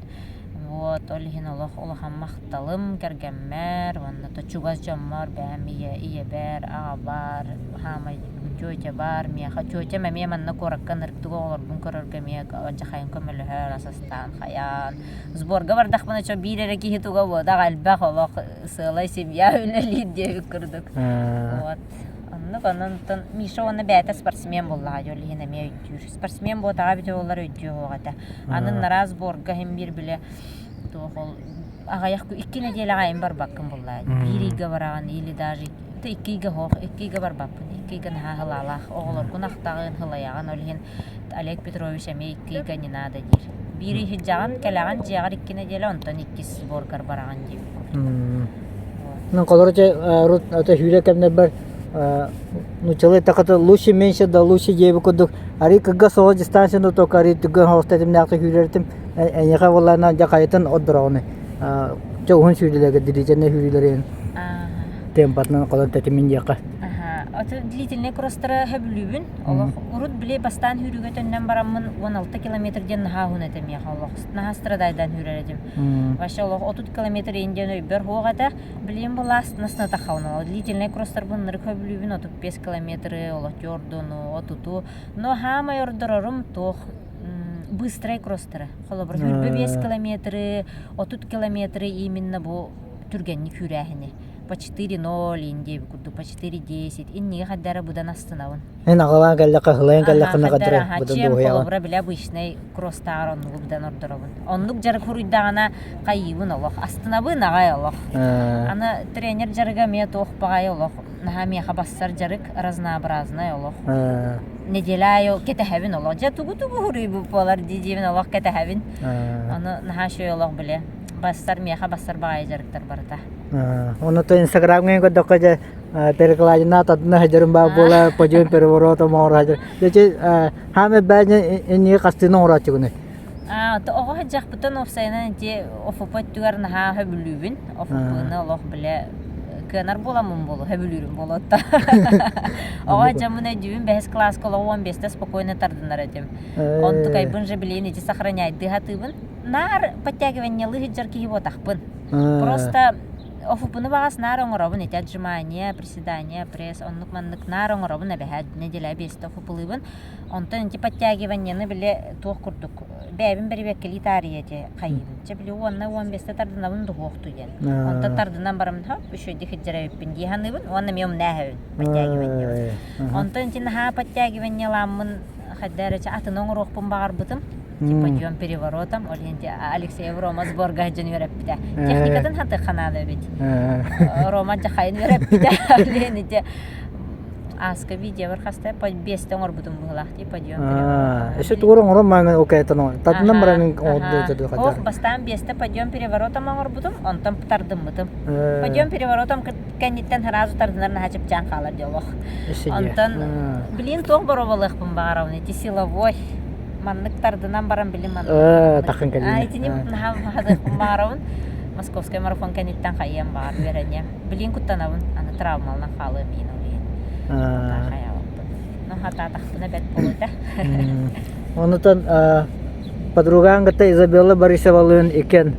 Вот, олхин олахан мақталым, кергеммер, онна точугаз жаммар, бәм ие бәр, ағабар, хамай тётя бар, мияха тётя мәме манна кораккан ырктыгы олар бұн көрөргө мия жахайын көмөлөһөр асастан хаян. Сборга бардақ бұна чо бирере кихитуга бода галбақ олақ сылай семья өлелі деп көрдік. Вот. Оннан Миша оны бәті спортсмен боллаға жолы хене ме өйдюр. Спортсмен болтаға біте олар өйдю оғата. Анын нараз борга хем бір біле тоғыл ағаяққы 2 неделі ағайын бар баққын боллаға. Bir игі бараған или даже 2 игі хоқ, 2 игі бар бақпын. 2 игі наға хылалақ, оғылар күн ақтағын хылаяған олген Олег Петрович әме 2 игі не надо дир. Bir игі жаған кәлаған жағар 2 неделі онтан 2 сборгар бараған деп. Мен қолырыча рут ата хүйре кәмне бар ну человек так это лучше меньше да лучше ебу кудук ари кыга соол дистанция но то кари туга хостатим накты хүрертим эняга валлана жакайтын оддороны жогун сүйлелеге дирижене хүрилерен темпатнан колор татимин жака аты длительный кросстара хөблүбүн олох урут биле бастан хүрүгө төннөн бараммын 16 километрден нахаун этем я олох нахастрадайдан хүрередим баша олох 30 километр инден өйбөр хугата билем буласт насна тахауна длительный кросстар буннар хөблүбүн 35 километр олох жордону отуту но хама йордорорум тох быстрый кросстара холобр хүрбө 5 километр 30 километр именно бу түргенник хүрәһине по 4:0 инде курду по 4:10 инне хаддара будан астынабын. Эн агала галлака хылайын галлака нагадра будан дуя. Колобра биле бышнай кросстаган будан ордорабын. Онлук жар хуруйдагана кайыбын Аллах астынабын агай Аллах. Аны тренер жарга ме тохпагай Аллах. Нахами хабассар жарык разнообразный Аллах. Неделяю кетехевин Аллах. Ja тугу хуруй бу полар дидивин Аллах кетехевин. Аны нахашой Аллах биле. Бастар меха бастар багай жарыктар барата. Ono to Instagram ngen ko dokka je перекладина татна хажарым ба бола пожон переворото мор хажар. Дече хаме баje ини кастыны орачыгыны. То ого хажак бутан офсайна те офопот тугар на хаблүбин. Офопны Аллах биле кенар боламын болу, хөбүлүрүм болотта. Ого жамына дүйүн бес класс кола 15-те спокойно тардынар этим. Он тукай бунже билени те сохраняет дыхатыбын. Нар подтягивание лыжи жарки его тахпын. Просто офупыны багас нарыңоробун эти отжимания, приседания, пресс, оннук маннык нарыңоробун эбэхэ неделя бесте офупылыбын. Онтон энти подтягиванияны биле туох курдук. Бэбин берибеккели тарияте кайыбын. Че биле онна 15-те тардынабын дуохту ден. Онтон тардынан барамын хоп, үшөйді хиджарабиппин диханыбын, онна мем нэхэбин подтягивания. Онтон энти наха подтягиванияламын хаддарыча атын оңорохпун багарбытым. подъем переворотом, олинде Алексей Рома сборга жөн вереппите. Техникадан хаты ханады бит. Рома жахайын вереппите, олинде аска видео бархаста под бестен орбутун булахти подъем переворотом. Эсет урон маңа окейтано. Тадынан баранын одды Ох, кадар. бастан бесте подъем переворотом орбутум, онтан тардым бутум. Подъем переворотом кенниттен сразу тардынарна хачып чан калар жолох. Онтан билин тох боровалых бун багарауны, ти силовой маннык тардынан баран билин маннык. Такын калин. Айтиним нахам хазык бун багарауын. Московский марафон кенниттен кайям бар берене. Билин куттанавын, аны травмална калы мин олин. Ну хата тахтына бет болута. Онутан подругаң гыта Изабелла Борисовалын экен.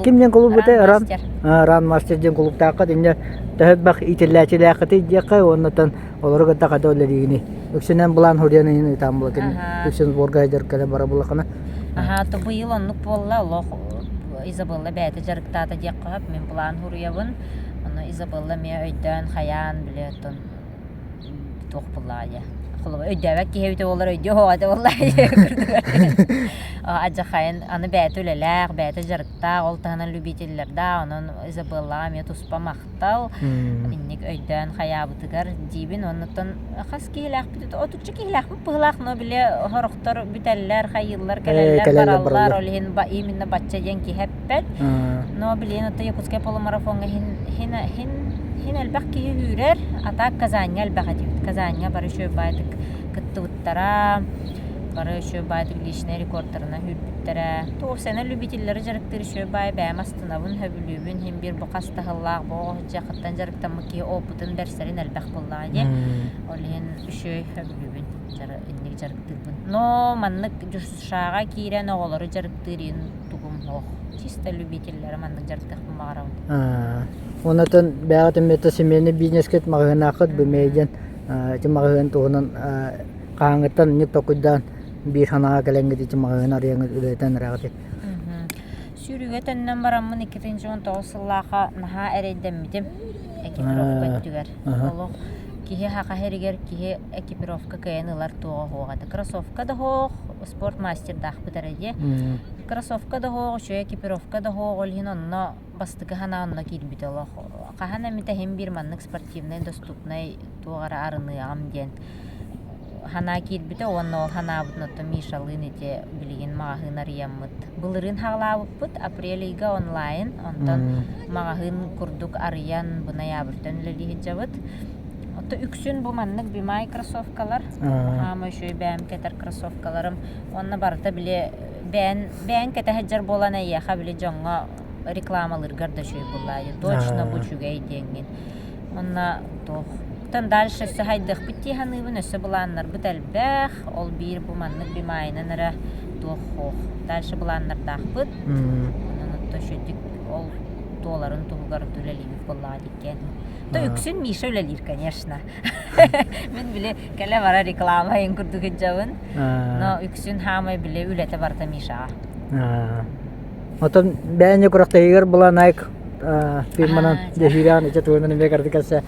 Кимден клуб бите ран? Ран мастерден клубтакы динде тәһбәк ителләчеләкыты дияка онутан олар гыта кадолларыгыны. Үксенен булан хурияны там булган. Үксен боргайдер кале бара булакына. То быйыл оннук болла лох Изабелла бәте жарыктата дияка мен булан хуриябын. Аны Изабелла ме өйдән хаян билетон тох буллая. Холова өйдәбәк киһәүтә олар өйдә һоада валлаhi. Аҗа хаян аны бәте үләләк, бәте жарыкта, ул тагын любительләрдә, анын Изабелла ме туспа мактал. Инник өйдән хаябытыгар дибин оннан хас киһләк бит отучы киһләк буллак но биле хорохтор бүтәлләр, хайыллар, кәләләр бараллар, олин ба именно батча җен киһәппәт. Но биле ата Якутская полумарафонга хин әлбәк киһүрәр, ата Казаньга әлбәк дибит. Казаньга бары шөй байтык кыттыттара, бары шөй байтык личный рекордтарына хүрбүттәрә. Тоо сәне любительләр жарыктыр шөй бай бәм астынабын хөбүлүбүн һәм бир бакаста хыллак бо җакыттан жарыктан ки опытын берсәрин әлбәк буллады. Олин шөй хөбүлүбүн жары инник жарыктырбын. Но маннык жушшага кирен оголары жарыктырын тугум хох. Чисто любительләр маннык жарыктык булмаган. Онутан бәгатым мета семейный бизнескет магынакыт бемейден чимагын тугунан каңыттан ник токудан бир ханага келеңге чимагын арыяң үлетен рагыт. Сүйрүгө теннен бараммын 2019 сыллака наха эрейдеммитим экипировка түгер. Олох кихе хака херигер кихе экипировка кыйынылар туга хогаты. Кроссовка да хог, спортмастер дах битареде. Кроссовка да хог, шо экипировка да хог олхин онно бастыгы хана онно кирбит олох. Кахана мите хем бир маннык спортивный доступный тугара арыныгам ден. Хана кирбите онно хана бутнотто мишалын ите билигин магын арияммыт. Былырын хаглабыппыт апрелига онлайн, онтон магын курдук арыян бу ноябрьтен лелихиджабыт. Ото үксүн бу маннык бимай кроссовкалар. Хама шөй бәм кетер кроссовкаларым. Онна барта биле бән кете хаҗар болана яха биле жоңга рекламалар гарда шөй буллайды. Точно бу чугай деңген. Онна тох. Тан дальше сайдык битти ханыбын өсө буланнар буталбах, ол бир бу маннык бимайнан ара тох. Дальше буланнар дахбыт. Онна то шөдик ол долларын тугар төлелип буллады кен. То үксүн Миша үлелир, конечно. Мен биле келе бара реклама ен курдук жабын. Но үксүн хамай биле үлете барта Миша. Отон бәне куракта егер булан айк фирманан дефиран иче туйнан бекарды калса.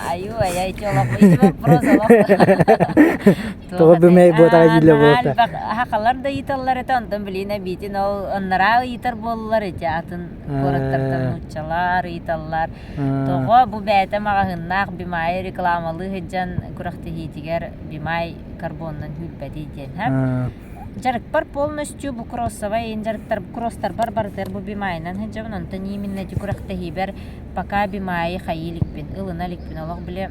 Аю ай чолок итеп прозалок. Тоо бимей ботага жиле бота. Хакалар да италлар этон билине битин ол оннара итер боллар ите атын кораттардан учалар италлар. Тоо бу бәте магыннак бимай рекламалы хеджан куракта хитигер бимай карбоннан хүлбәди ден һәм жарык бар полностью бу кроссовый жарыктар кросстар бар бу бимайнан хеджан онтан именно куракта хибер пока бимай хайиликпин ылыналикпин олог биле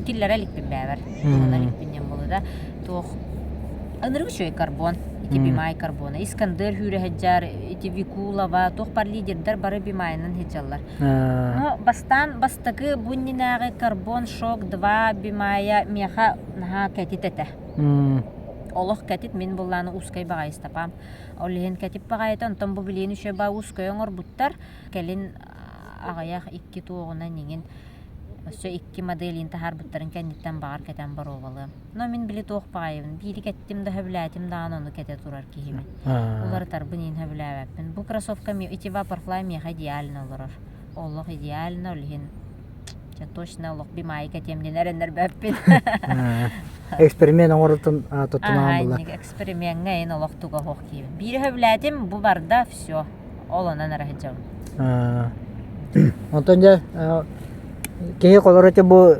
киллереликпин бәбер ылыналикпин ем болуда тох аныргы шөй карбон ити бимай карбона Искандер хүре хеджар ити Викулова тох бар лидердер бары бимайнан хеджаллар. Но бастагы буннинагы карбон шок 2 бимая меха наха кәтитете. Олох кәтит мен булланы ускай багай стапам. Оллен кәтип багай тон бу билени шөй ба ускай оңор буттар келин агаяк 2 тугына неген Сө 2 моделин тахар буттарын кәнниттен багар кәтен баровалы. Но мен биле тох багайын. Бири кәттим да хөбләтим да аны кәтә турар киһиме. Улар тарбынын хөбләвәппен. Бу кроссовка ми ити вапорфлай ми идеально олар. Олох идеально олхин. Точно олох бимай кәтемден әрәннәр бәппен. эксперимент оңоротун тотунан була. Эксперимент гайын олохтуга хох киби. Бири хөбләдим бу барда все. Олонан арахыжам. Онтон же кеһи колорочо бу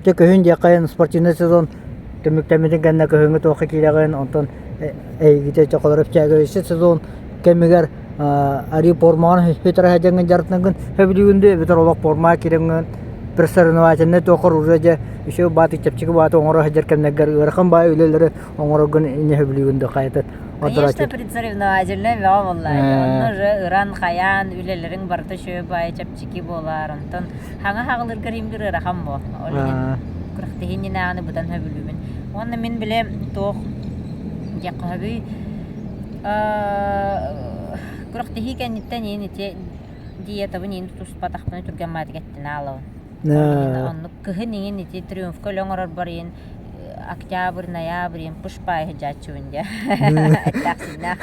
те көһүн жакайын спортивный сезон төмүктәмеден гәннә көһүнгө тоқы киләгән онтон эйгите чоколорып чагырышы сезон кемигер ари порман хетра хәҗәнгән жартнагын хөблүгүндө битер олак порма кирәнгән персонажны токор уже еще баты чепчиге баты оңора хәҗәр кемнәгәр ырхан бай үлеләре оңорогын ине хөблүгүндө кайтат. Конечно, предсоревновательный вел, валлай. Он уже Иран, Хаян, үлелерин барды шөй бай чепчики болар. Онтон хаңа хагылыр гәрим бир рахам бо. Олеген кырыктыгын наны будан хөблүмүн. Онны мен билем тох якабы кырыктыгы кеннеттен ени диета бунин тус патахпны турган мадгеттен алып. Онны кыгын ени триумф көлөңөр барин. Октябрь, ноябрь, пушпай хеджачунья. Таксина.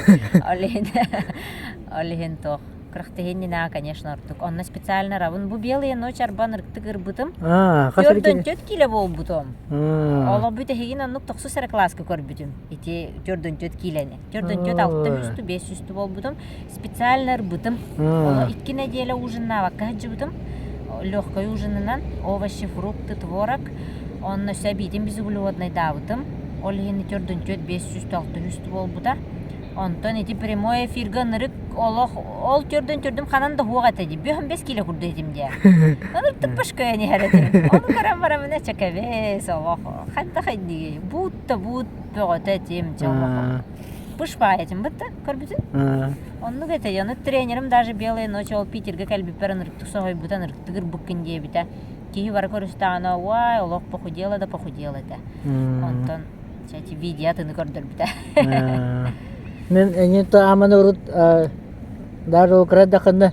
Олеген тох. Крахтыгенина, конечно, артук. Он на специально равен. Бу белые ночь арбан рыктыгыр бутым. Жордон тёт киле бол бутым. Ола бүте хеген аннук тохсу сара класска кор бутым. Ити жордон тёт килене. Жордон тёт алтын үстү, бес үстү бол бутым. Специально бутым. Ола 2 неделя ужинна вакка хаджы бутым. Лёгкой ужинынан овощи, фрукты, творог. Он на сабитин безуглеводной давытым. Олген жордон тёт, бес үстү, алтын үстү бол бута. Онтон эти прямой эфирга нырык ол төрдөн хананда хуга теди. Бөһөн 5 кило курду этим де. Аны тыппаш көйни харатым. Оны карам барамына чакабе солох. Хатта хадди. Бутта бөгөтө тем чалох. Пушпа этим бутта көрбүтү. Онну гете яны тренерим даже белые ночи ол Питерге калби пернырык тусогой бута нырык тыгыр буккин де бита. Киһи бара көрүстана вай олох похудела да. Онтон чати видео тыны көрдөр бита. Мен энето аманы урут даже украда кында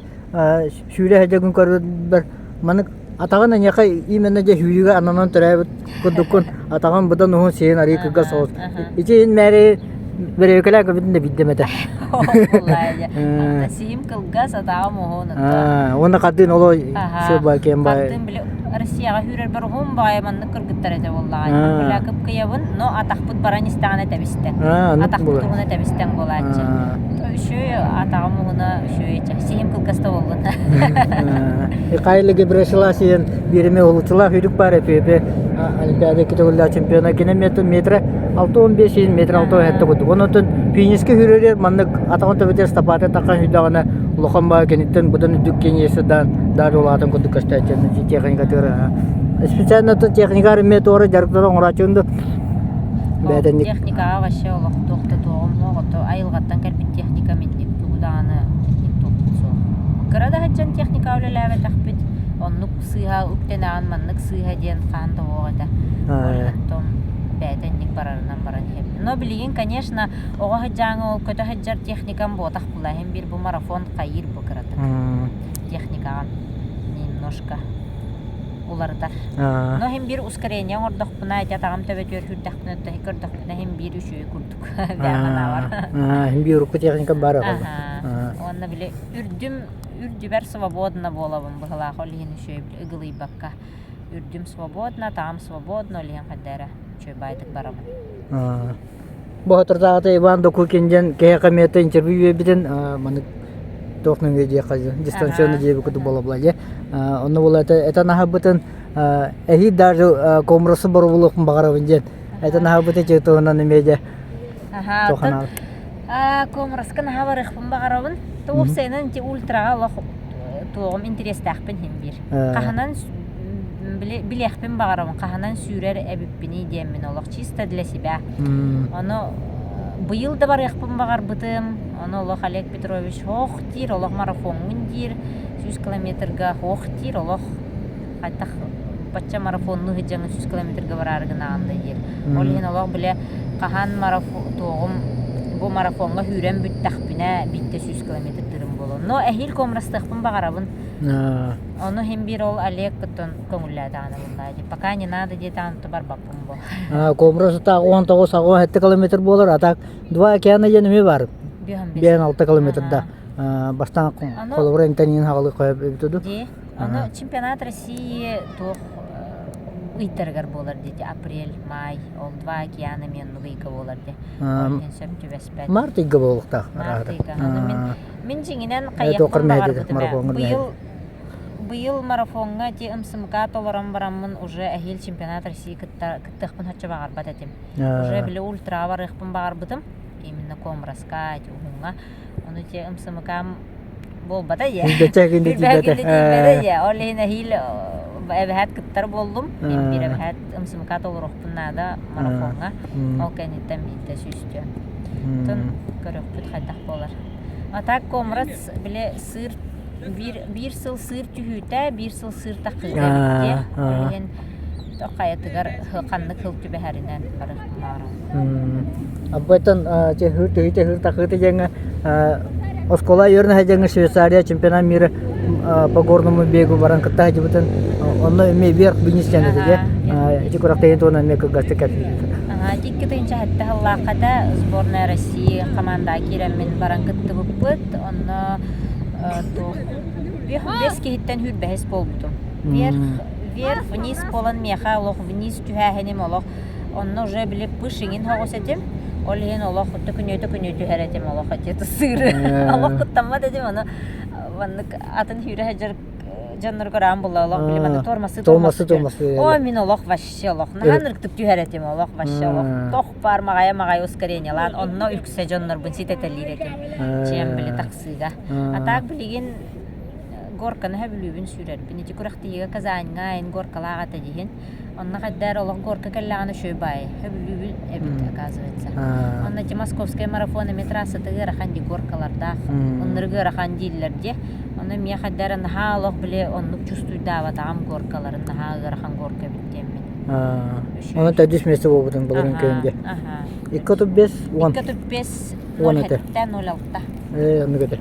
шүле хәҗәгүн көрү бер манык атаган яка именно же хүйүгө ананан төрөбүт кудукун атаган будан уһун сен ари кыга соос ичин мәре бер экеле көбүндө биддемете Wallahi. Сим кылгас атагам уһун. Оны кадын оло шөба кем бай. Кадын биле Россияга хүрер бер гом бай манны кыргыттар эте wallahi. Биле кып кыябын, но атакпыт баранистагына табистен. Атакпыт уна табистен болачы. Шөй атагам уна шөй сим кылгаста болгон. Кайлыгы брешласен биреме улутла хүрүк бар эпе Олимпиада китогулла чемпиона кинометр 6-15 метр 6 хәтта буду. Онотон финишке хүрер маннык атаган төбөтө стапаты такан хүдагына улоханба кенеттен будан дүккенесидан дары улатын кудук кастачын техника тыра. Специально то техникар меторы жарыптан оңрачынды. Бәдән техника вообще улох тохта тоом могото айылгаттан калбит техника менник туданы тохтсо. Града хаджан техника үлеләве тахбит. Оннук сыйга үктенән маннык сыйга ден канда огата. Том бәдәнник барарынан баран хеп. Но билген, конечно, ога хаджаңы ол көтө хаджар техникам ботак була. Hem bir bu марафон кайыр бу кыраты. Техника немножко улардар. Но hem bir ускорение ордох буна айтатагам төбөтөр хүрдөхнө тәкөрдөх буна hem bir үшөй курдук. Бәгана бар. Hem bir руку техника бар. Онна биле үрдүбер свободно болабын быгыла холин үшөй ыгылый бакка. Үрдүм свободно, там свободно лен кадара. Чөй байтык барамын. Бу хатырдагы Иван Докукинжен кеякамета интервью битен маны тохнун видео казы дистанционный жебе куду бола булажы. Онны була это нахабытын эхи даже комросы бар булук багарабынжен. Это нахабыты жетонан медиа. Тохана. Комроска нахабарык багарабын. Топ сенен ти ультрага лох тоом интерес тахпен хем бир. Каханан билехпен багарабын. Каханан сүрер эбиппини демин олох чисто для себя. Оно быйыл да бар яхпын багар бытым. Оно олох Олег Петрович хохтир, олох марафон мундир, 100 километрга хохтир, олох кайтах бачча марафонну хеджаңы 100 километрга барарыгына анда ер. Олин олох биле кахан марафон тоғым бу марафонга хүрен бүт тахпина битте 100 километр тырым болон. Но эхил комрастыхпын багарабын. Оно hem bir ol Олег кытын көңүлләдәне булды. Пока не надо где-то барбакпын бу. Комрасы та 19 километр болар, атак 2 океана жөнүме бар. 5-6 километрда. Баштан колобрен танин хагылы коюп өтүдү. Аны чемпионат России то ыйтаргар болар деди апрель май ол 2 океана мен выйка болар де олен сөптү беспет Март игге болукта. мартыга мен жиңинен окурмай кайяктан деди, марафонга быйыл марафонга те ымсымка толорам бараммын уже әхил чемпионат России кыттыхпын хача багар бат этим уже биле ультра барыхпын багар бытым именно комраска уңга оны те ымсымкам болбата я Дечегинде тибете. я олен әхил эбэхат кыттар болдум мен бир эбэхат ымсымка толорохпун нада марафонга ол кенеттен битте сүстү тон көрөкпүт хайдак болар атак комрас биле сыр bir сыл сыр түһүтэ бир сыл сыр такыга олен токаятыгар хыканнык хылту бэхаринен барыхмарам Аббайтан че хыр такыты жаңа Оскола йөрнә жаңа Швейцария чемпионат мира по горному бегу баран кытта жибутан онно эме вверх вниз чана деге жикурактайын тонан мека гастыкат. Диккетинче хатта халлаката сборная России команда киремин баран кытты буппут онно то бес кихиттен хүр бәһис болбутум. Вверх вниз полон меха олох вниз түһәһенем олох онно уже билеп пышыгин хогосетем олен олох төкүнө түһәретем олох атеты сыры олох кыттамма дедим аны ваннык атын хүрә хәҗер жаннар көрәм булла олох билем тормасы о мин олох ваще олох наханыр кытып түһәретем олох ваще олох тох бар магая ускорениялар онно үксә жаннар бун ситетелиретем чем биле таксыга атак билеген горканы хәбилүбин сүрәр бинити күрәхтиге казанга ин горкалага тадиһин онна хәддәр олох горка кәлләгәне шөйбай хәбилүбин эбит оказывается онна те московская марафона метрасы тыгы ханди горкаларда онныргы рахан дилләрде онна мия хәддәр наха олох биле онны чувствуй дава там горкаларын наха рахан горка биттем мен Оны тәдис месте болбутун булган кенде. 2.5 0.6 оны гөтө.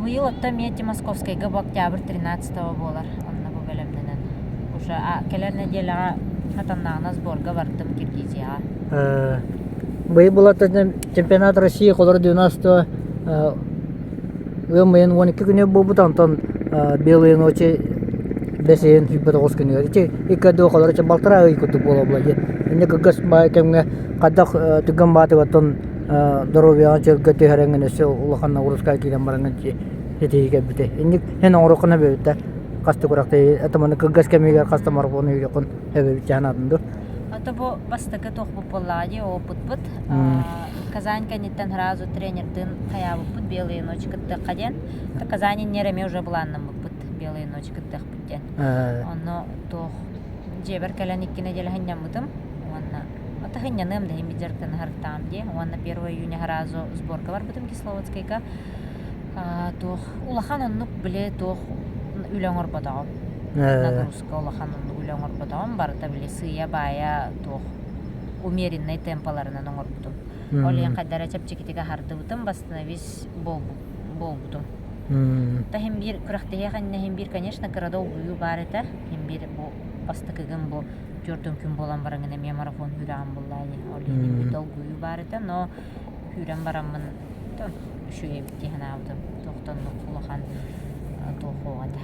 Быйыл отта мете московской габ октябрь 13-го болар онна бу бөлөмдөнөн уже келер неделяга атаннагына сборга бардым Киргизияга Быйыл булат чемпионат России колор 12-го мен 12 күнү болбутан тон белые ночи бесен фибер госкүнү эти икадо колор чабалтара икуту боло булажы эне гагас байкемге кадак түгөн баты тон здоровье анчерге төһәрәнгән эше улаханна урыска килгән барган ки хетиге бите. Инде һән орыкны бетә. Касты күрәкте атаманы кыгас кемегә касты марафоны юкын һәбе җанадынды. Ата бу бастыгы тох бу поллади опыт бут. Казань канеттен разу тренердин хаябы бут белые ночи кытты каден. Та Казани нереме уже буланным бут белые ночи кытты бутен. Онно тох жебер калан 2 неделя хәннәм бутым. Онна ата хәннәм дә мидеркан хартам ди. Онна 1 июня разу сборка бар бутым Кисловодскайга. Тох улахан оннук биле тох үләңор батагы. Нагрузка улахан оннук үләңор батагы барта биле сыя бая тох умеренный темпаларынан оңор бутум. Олен кадара чапчикитиге харды бутум бастыновис бол бутум. Та хем бир күрәхтеге ханна хем бир конечно кырадау бую бар эте. Хем бир бу бастыгын бу 4 күн болан бараңына мен марафон хүрәм буллай. Олен бир дол бую бар эте, но хүрәм барамын. Шуе битти ханавды. Тоқтонны кулахан тохугада.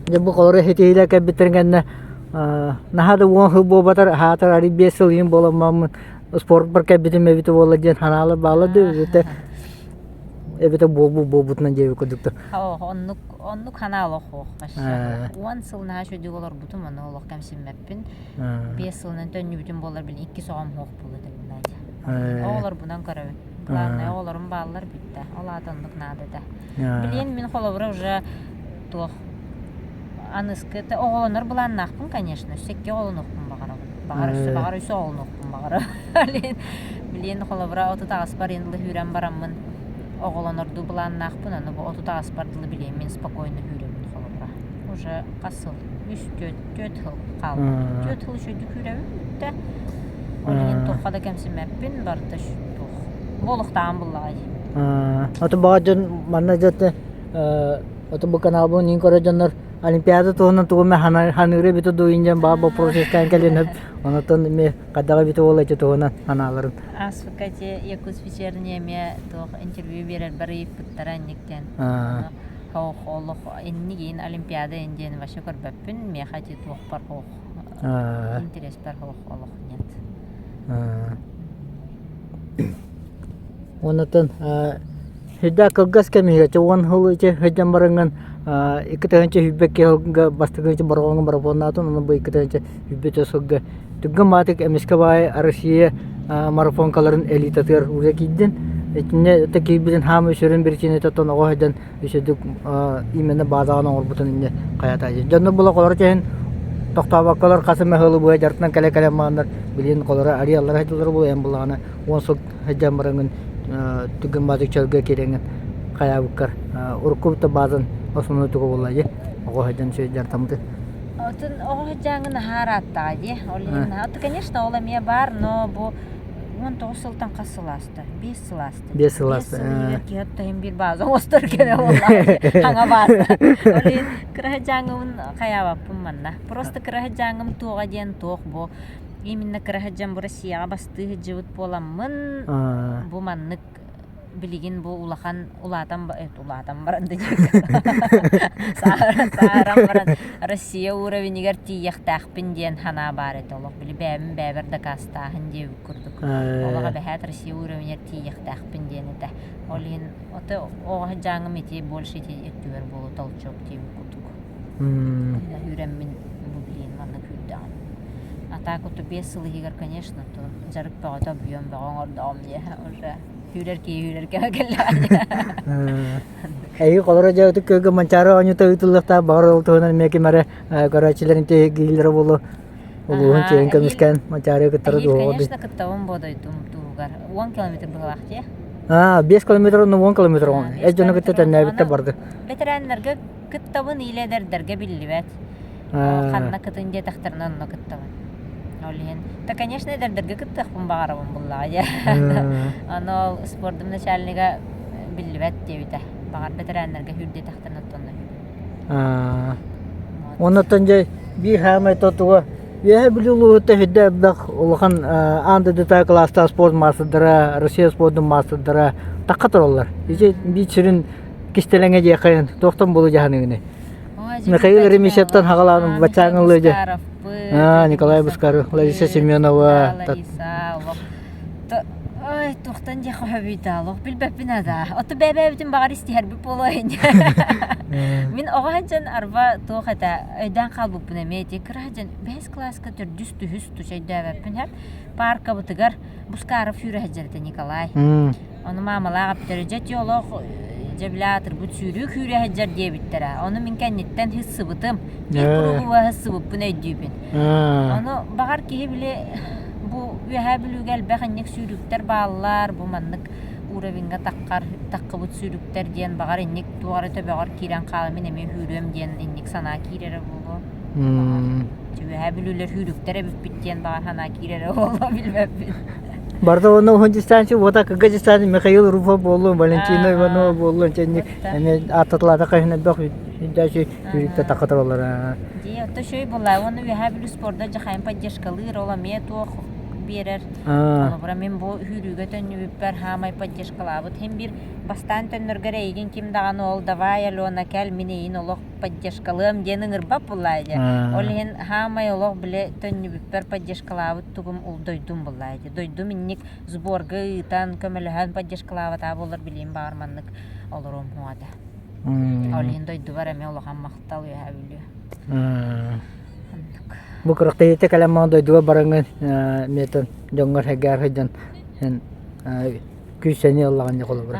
Же бу колор хетейле кебитергәнне нахады вон хубо батар хатар ари бесел ин боламам спорт бар кебитеме бите бола ден ханалы балады бите эбите бобутна жеби кодукта. Оннук ханалы хох баша. 10 сылна шу диголор бутум аны олох камсиммеппин. 5 сылнан төннү бүтүн болар бил 2 согам хох булды билди. Олар бунан карабы. Главное, оларым баллар битті. Ола атандық надыда. Білен мен холовра уже тох аныскыты. Оғылыныр бұлан нақпын, конечно. Секке оғылын оқпын бағары. Бағары үсі оғылын оқпын бағары. Білен холовра оты тағыспар енділі хүрен барамын. Оғылынырды бұлан нақпын. Аны бұл оты тағыспардылы білен мен спокойны хүремін холовра. Уже қасыл. Үш төт хыл қалды. Төт хыл шөйді хүремін. Олеген тоққада кәмсімәппін барды Болуқтан бұллай. Аты бағаджан манна жаты аты бұл канал бұл нин көрі жандар Олимпиада туғынан туғымен ханыры біті дуйынжан баға бұл процесстен кәленіп онытын ме қадаға біті олай туғынан ханаларын. Асфыкате Якус вечернее ме туқ интервью берер бары епіттар әннектен. Хоох олох энниген олимпиада индиен ваша көрбөппүн ме хати туох бар хоох. Интерес бар хоох олох нет. Онотон хидда кылгас кемиге чуган хулычы хыджан баранган икетенче хүббекке бастыгынчы барган марафоннатын оны бу икетенче хүббете согга түггөн матык эмеске бай Россия марафонкаларын элитатыр уже кидден этне таки билен хам өшөрөн бирчине тотон ого хыджан өшөдүк именно базааны орбутун инде каята жанны була колор чен токтабаккалар касыма хылы бу жартынан кале маандар билен колора ари аллар хыджалар бу эм булагана онсок хыджан баранган түггөн матык чөлгө кереңен каябыккар уркубта базан осмону тугу буллажы ого хыджан сөй жартамды Отын ого жаңын хараттаги. Олин аты конечно оламия бар, но бу 19 сылтан касыласты, 5 сыласты. 5 сыласты. Ки атта hem bir bazı остор кере олла. Ханга базы. Олин кыры жаңын каябаппын манна. Просто кыры жаңым туга ден тох бу. Именно кыры жаң бу Россияга басты жыбыт боламмын. Бу маннык билигин бу улахан улатан баранды жек. Саарам баран Россия уровенигер тияқтақпын ден хана бар еді олық білі бәбін бәбірді кастағын деп күрдік. Олыға бәхәт Россия уровенигер тияқтақпын ден еді. Олын оты оға жаңым ете больше ете еттігер болу талчок деп күрдік. Үйренмін бұл білейін ғанна күрдіғын. Ата күті 5 сылы егер, конечно, жарық бағыта бүйен бағын ордағым де. Уже Hülerke geldi. Ey kolora jauh ke mancara onyu tu tulakta baru tu nan meki mare Karachilerin te gilra bolu. Ulu hanci engkau miskan mancara ke terus dua. Конечно, ketawam bodoh itu tugar. 1 kilometer belakang ya. 20 kilometer no 1 kilometer on. Ejjono kita tanah bitta barda. Veteranlarga ketawun ile derge billivet. Kanna ketinde taxtarnan no ketawun. Олин. Та, конечно, дерге кыттахпын багарабын буллага. Аны спорттун начальнига билбет дебите. Багар ветерандарга хүрдө тахтан оттонно. Онотон же би хамай тотуга я билулу те хидде бак улхан анда дета класста спорт мастера, Россия спорттун мастера такатырлар. Ije би чирин кистеленге же кайын токтон болу жаһаныгыны. Михаил Ремишевтан хагаланын бачаңылы же. Николай Бускаров, Лариса Семенова. Ой, тухтан же хабиталох билбеппин ада. Ото бебебитин багар истихер бип болойн. Мен огачан арба тохата өйдан калбыппын эмети кражан 5 класска дүстү чайдабеппин хеп парка бутыгар Бускаров хүрәҗәрдә Николай. Аны мамалага битерҗет жолох Жаблатыр бу сүрүк хүрәҗәр дебиттерә. Аны мин кәннеттән хиссыбытым. Куруга хиссыбыппын әйдүбин. Аны багар ки биле бу яһабилүгәл бәхәннек сүрүктәр баллар бу маннык уровеньга таккыбыт сүрүктәр диен багар инник тугары төбәгәр кирән калмын эме хүрәм диен инник сана кирәре булу. Яһабилүләр хүрүктәр бит биттен багар хана кирәре булу билбәппин. Барда оны Хончистанчы вода Кыргызстан Михаил Руфа болу, Валентина Иванова болу, ченник эме ататларда кайны бак дәши хүрүктә такатырлар. Ди, ото шөй була, оны яһабилү спортта жахайын поддержкалы роламе тох берер. Аны мен бу хүрүгә төнүп бер хамай поддержкалабыт. Hem bir бастан төннөргә рейген ким даганы ол давай Алена кел мине ин олох поддержкалым денең ирбап булайды. Ол ен хамай олох биле төнүп бер поддержкалабыт тугум ул дойдум булайды. Дойдум инник сборга тан көмөлһән поддержкалабыт абылар билем барманлык олорум хуада. Ол ен дойду бар эме олох мактал яһабилү. Бу кырыкта калама дойдуга баранган метон жоңгор хагар хаҗан күсәне аллаган жакол бар.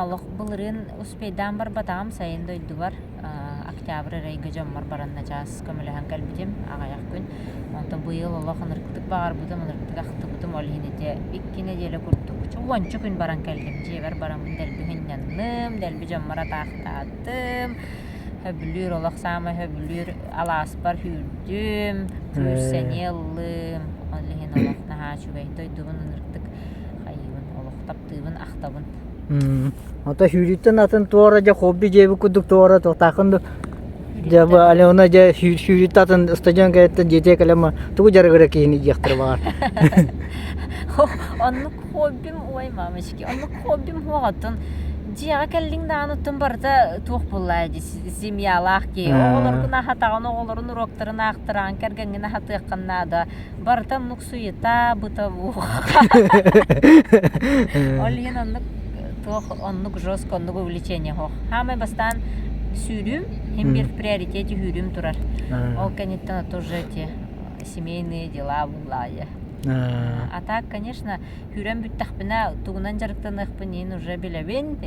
Лох булрын успейдан бар батам сайын дойду бар. Октябрь райга жоммар баранна час көмөлһән калбитем агаяк күн. Онта бу ел Аллах нырктык багар бутым нырктык ахты бутым ол хинете иккине деле курттук. Чуанчы күн баран калдым. Жебер барам дел биннәннем, дел биҗоммара тахтатым. Höbülür olaq sama höbülür alaspar hürdüm küsenellım Allah'ın olaq naha şübey doyduğun nırktık hayvan olaq taptığın axtabın Ata hürütten atın tuara ja hobi jebi kuduk tuara toqtaqındı Jaba Alena ja hürüt atın stajan kayıttın jete kalama tuğu jaragara kiyini jaqtır var Onluk hobim oymamış ki onluk hobim hoğatın Жига келлиң даануттун барда туох буллайды семьялаах ки. Оголоргуна хатаган оголорун уроктарын актыран кергенгине хатыакканнада барда мук суета бута бу. Олин оннук туох оннук жестко оннук увлечение хох. Хамы бастан сүйрүм, hem bir приоритете хүрүм турар. Ол конечно тоже эти семейные дела буллайды. А так, конечно, хүрәм бүттәхпенә тугунан жарыктаныкпын, ин уже билебен,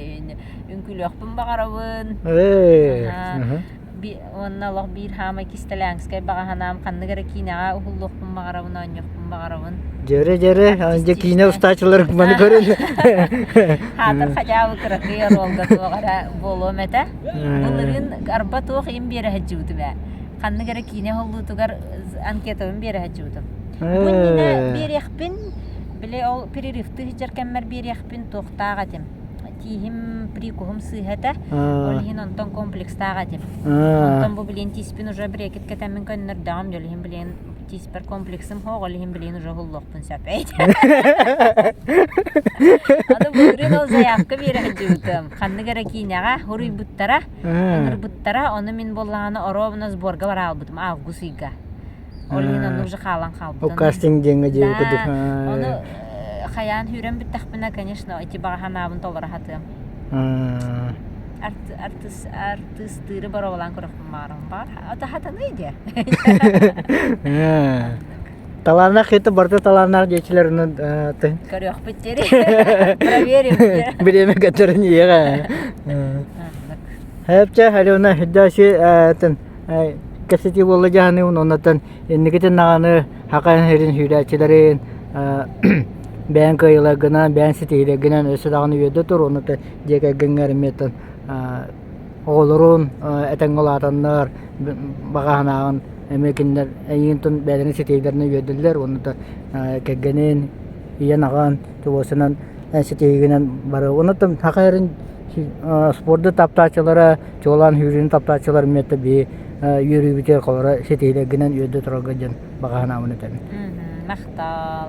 үнкүлөкпен багарабын. Онна Аллах бир хама кистеләңскә багаһанам канныгара кинага ухуллыкпын багарабын, аньыкпын багарабын. Жере, анҗа кине устачылар маны көрүн. Хатыр хаҗабы кыракы ролга тугара боломета. Булырын арба туг ин бере хаҗутыба. Канныгара кине холлу тугар анкетаын бере хаҗутым. Бунина берехпин биле ол перерывты хичеркеммер берехпин тохтагатым. Тихим прикухум сыхата, олхин онтон комплекстагатым. Онтон бу билен тиспин уже брекет кетемин көннөр дам жолхин билен тиспер комплексым хог, олхин билен уже холлокпун сапайт. Ада бурин ол заявка бере хаҗутым. Канныгара кинага хуруй буттара, оны мин болланы оробна сборга баралбытым августыга. Олин onu уже халан халбы. О кастинг деңге же кудук. Оны хаян хүрәм биттәхпенә, конечно, эти баганабын толара хатым. Артистыры бар olan күрәкмәм бар. Ата хата нейде? Таларна хите барда таларна жечилерин ты. Көрөк биттери. Проверим. Биреме гәтерен яга. Хәпчә халына хиддаши тен кәсети болла жаны оннан эннигетен наганы хакан херин хүрәчиләрен бән кайлагына бән ситегенен өсө даганы өйдө тур оны жеге гәңгәр метен оголорун этеңголатаннар баганагын эмекиндер эйинтен бәдән ситегеләрне өйдөлләр оны кәгәнен янаган тубосынан ситегенен бары оны хакайрын спортты таптачылары чолан хүрүн таптачылар метеби yürü biter kolora setiyle ginen yöde turaga jan bagana amne tabi. Maqtal.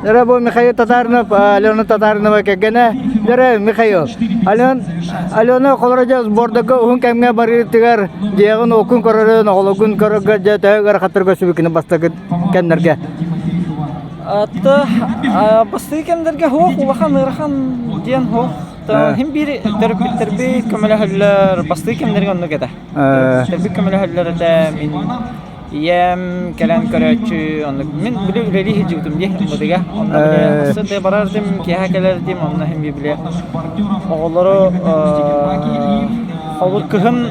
Dere bu Mikhail Tatarnov, Alena Tatarnova kegene. Dere Mikhail. Alena kolora sbordaga un kemge bari tigar jegun okun korore nologun koroga jata gar khatarga subikine bastaga kenderge. Ата бастыкендерге хок улахан ырхан ден хок hem bir terbi kömelehaller бастыкендерге онны кете. Terbi kömelehaller да min ям келен көрөчү онны мен биле үлели хижутум ди модига онны биле сыды барардым кеха келердим онны hem биле оголору холур кыгын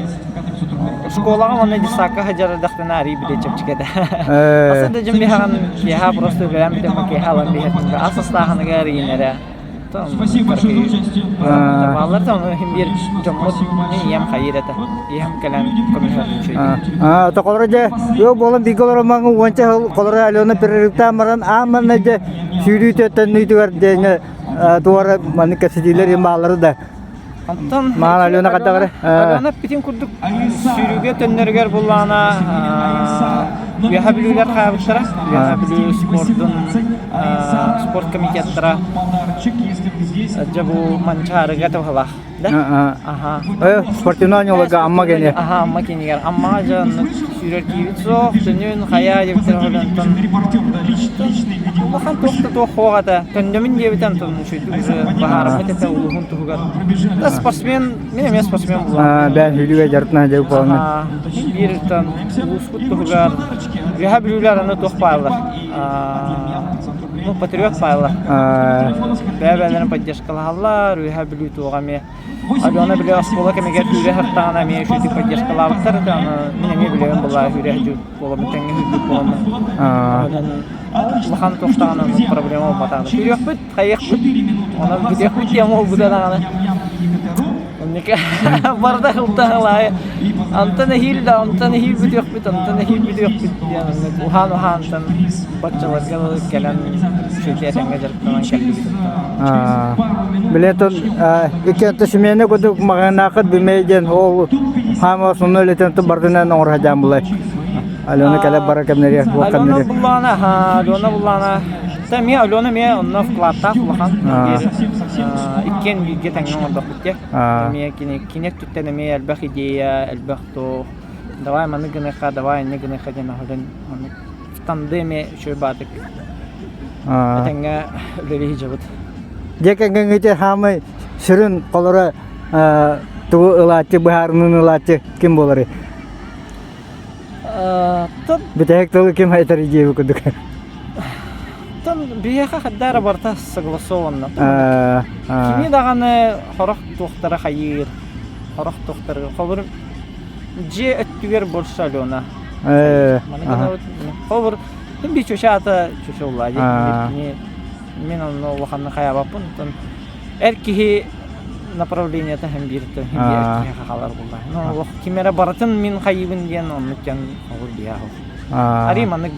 школага онны дисака хаҗар дахтанари биле чепчикеде. Асында җимби хаган кеха просто беләм дем кеха лан бихәтендә асастагын гәринәре. Балалар да hem bir жомот ям хайрата. Ям калам коммуникация. Та колорҗа yo болын биголор маңы вонча колора Алена перерывта маран аманна же сүрүтөтөн нүйдүгөр дене дуара маны кесидилер ямалары да. Антон Мана Алена кадагыр. Алена битин курдук сүрүгө төннөргөр буллана яхабилүлөр кабыттара, яхабилү спорт комитеттара. Жабу манчарга тавала. Да? Ага. Спортивный олага амма гене. Ага, амма гене. Амма жан сүрөр кибитсо, төнүн хая жебтерген тон. Бахан тохта тохогата, төндөмүн жебитен тон шүтү бахар метете улугун тугар. Да спортсмен, мен спортсмен булам. Бән хүлүгө жартына деп болмы. Bir tane uskut tuğar, rehabilitler anı tohpaylar, ну патриот пайлар. Бәбәләрен поддержкалалар, рehabilituğamı. Алена биле школа кемегер үре хаттана мен шүтү поддержкалалар да, мен билем булар үре жу болом теңге бүт болом. Лахан тоқтаган проблема батады. Юк бит, хайык бит. Аны бидек бит ямо будаганы. Нике барда хылталай. Антана хил бит юк бит, антана хил бит юк бит. Yani uhan tan бачаларга келен шүтү теңге жарыктан келди. Билетон икенте семене көдүк маганакыт билмейден ол хама суны летен бардынан орхажам булай. Алена кале баракамнери Алена буллана Та мен Алена мен онна вкладта улахан. Иккен билге таңнан ордок битте. Мен кинек туттен мен албах идея, албах то. Давай маны гынеха, давай не гынеха ден ахылын. Тандеме шөй бадык. Таңга лели жабыт. Декенген ите хамы сүрүн колора туу ылачы баарынын ылачы ким болары? Битек туу ким айтар идея күдүк. Тон бияха хаддара барта согласованно. Кими даганы хорох тухтара хайыр. Хорох тухтара хобур же өттүгер болса Алена. Хобур би чошата чошоллади. Мен onu ваханна хаябапын. Эркихи направлениета hem бирте hem эркихи хакалар булла. Но кимера баратын мен хайыбын ден оннуктан хобур бияха. Ари маннык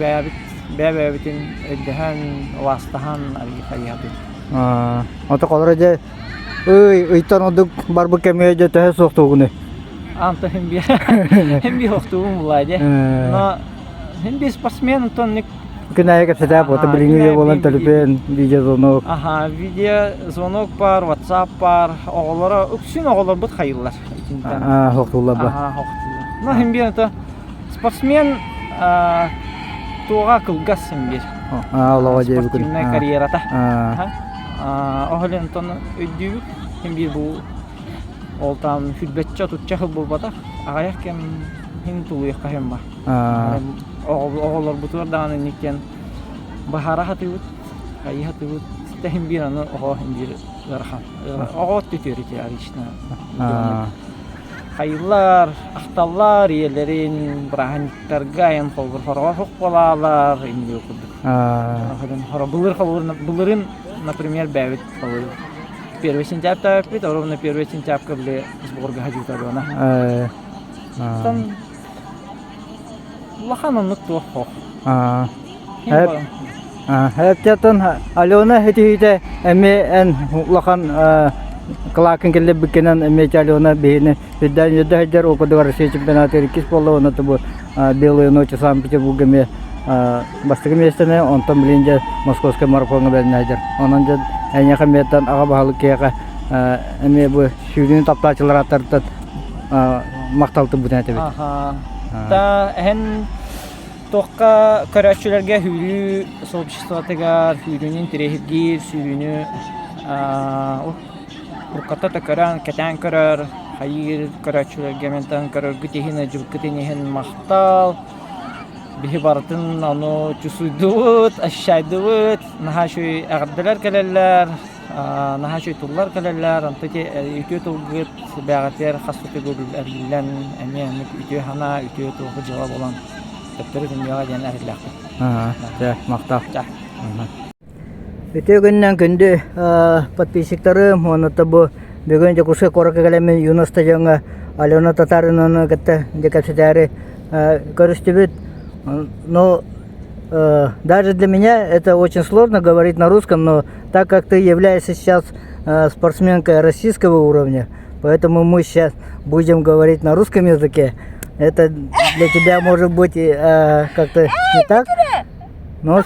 бәбәбитин эддәһән вастаһан ари хаябы. Ата колора же ыйтан одук барбы кемея же тәһә соқтугыны. Анта hem би хохтугун буллади. Но hem би спортсмен тонник Кынайга сетап ота билиңе болан телефон, видео звонок. Ага, видео звонок бар, WhatsApp бар. Оголора, үксүн оголор бут хайыллар. Хоктулар ба. Хоктулар. Но hem би ата спортсмен туга кылгас hem bir. Аллага жей бүкүн. Спортивный карьерата. Оголен тон өйдүбүт hem bir бу ол там футболчу тутча хыл болбата. Агаяк кем хин тулуйка hem бар. Оголор бутур даганы никкен бахара хатыбыт, кайы хатыбыт. Hem bir аны hem bir гархан. Ого төтөрүтө аришна. Хайыллар, ахталлар, иелерин, браханиктарга ям холбор хорох болалар, инде окудук. Хадан хора булырын, например, бәвит холбор. 1 сентября бит, ровно 1 сентября бле сборга хажута дона. Там лаханын нуттух. Хэптятон Алена хетите эме лахан Клакин келе бикенен Алена бейне биден юда хаджар окудугар чемпионаты рикис боло на тобу белые ночи Санкт-Петербурге бастыгы местене онтон билинже московский марафонга бен хаджар. Онон же эне хаметтан ага бахалык кега эме бу шүрүн таптачылар атартат макталты бутен тебе. Та hen тоққа көрәтшілерге хүрі сообществотыгар, хүрінің тірехігер, сүріні ұрқатта көрән, кәтән көрәр, хайыр көрәтшілерге ментан көрәр, күтехіне жүбкітенеген мақтал, бігі барытын аны чүсуйдуыт, ашшайдуыт, наға шөй әғабділер кәлелер, наға шөй тұллар кәлелер, антыте үтіе тұлғыт, бәғатер, қасуты көріл әргілен, әме үтіе хана, үтіе тұлғы жыла болан. Төптөрү дүйнөгө жан арилакты. Мактап. Өтө күннен күндү подписчиктарым, онута бу бүгүн жокуска коракка келемен Юноста жаңа Алена Татаринаны кытта декапситари көрүстүбүт. Но даже для меня это очень сложно говорить на русском, но так как ты являешься сейчас спортсменкой российского уровня, поэтому мы сейчас будем говорить на русском языке. Это для тебя может быть как-то не так, но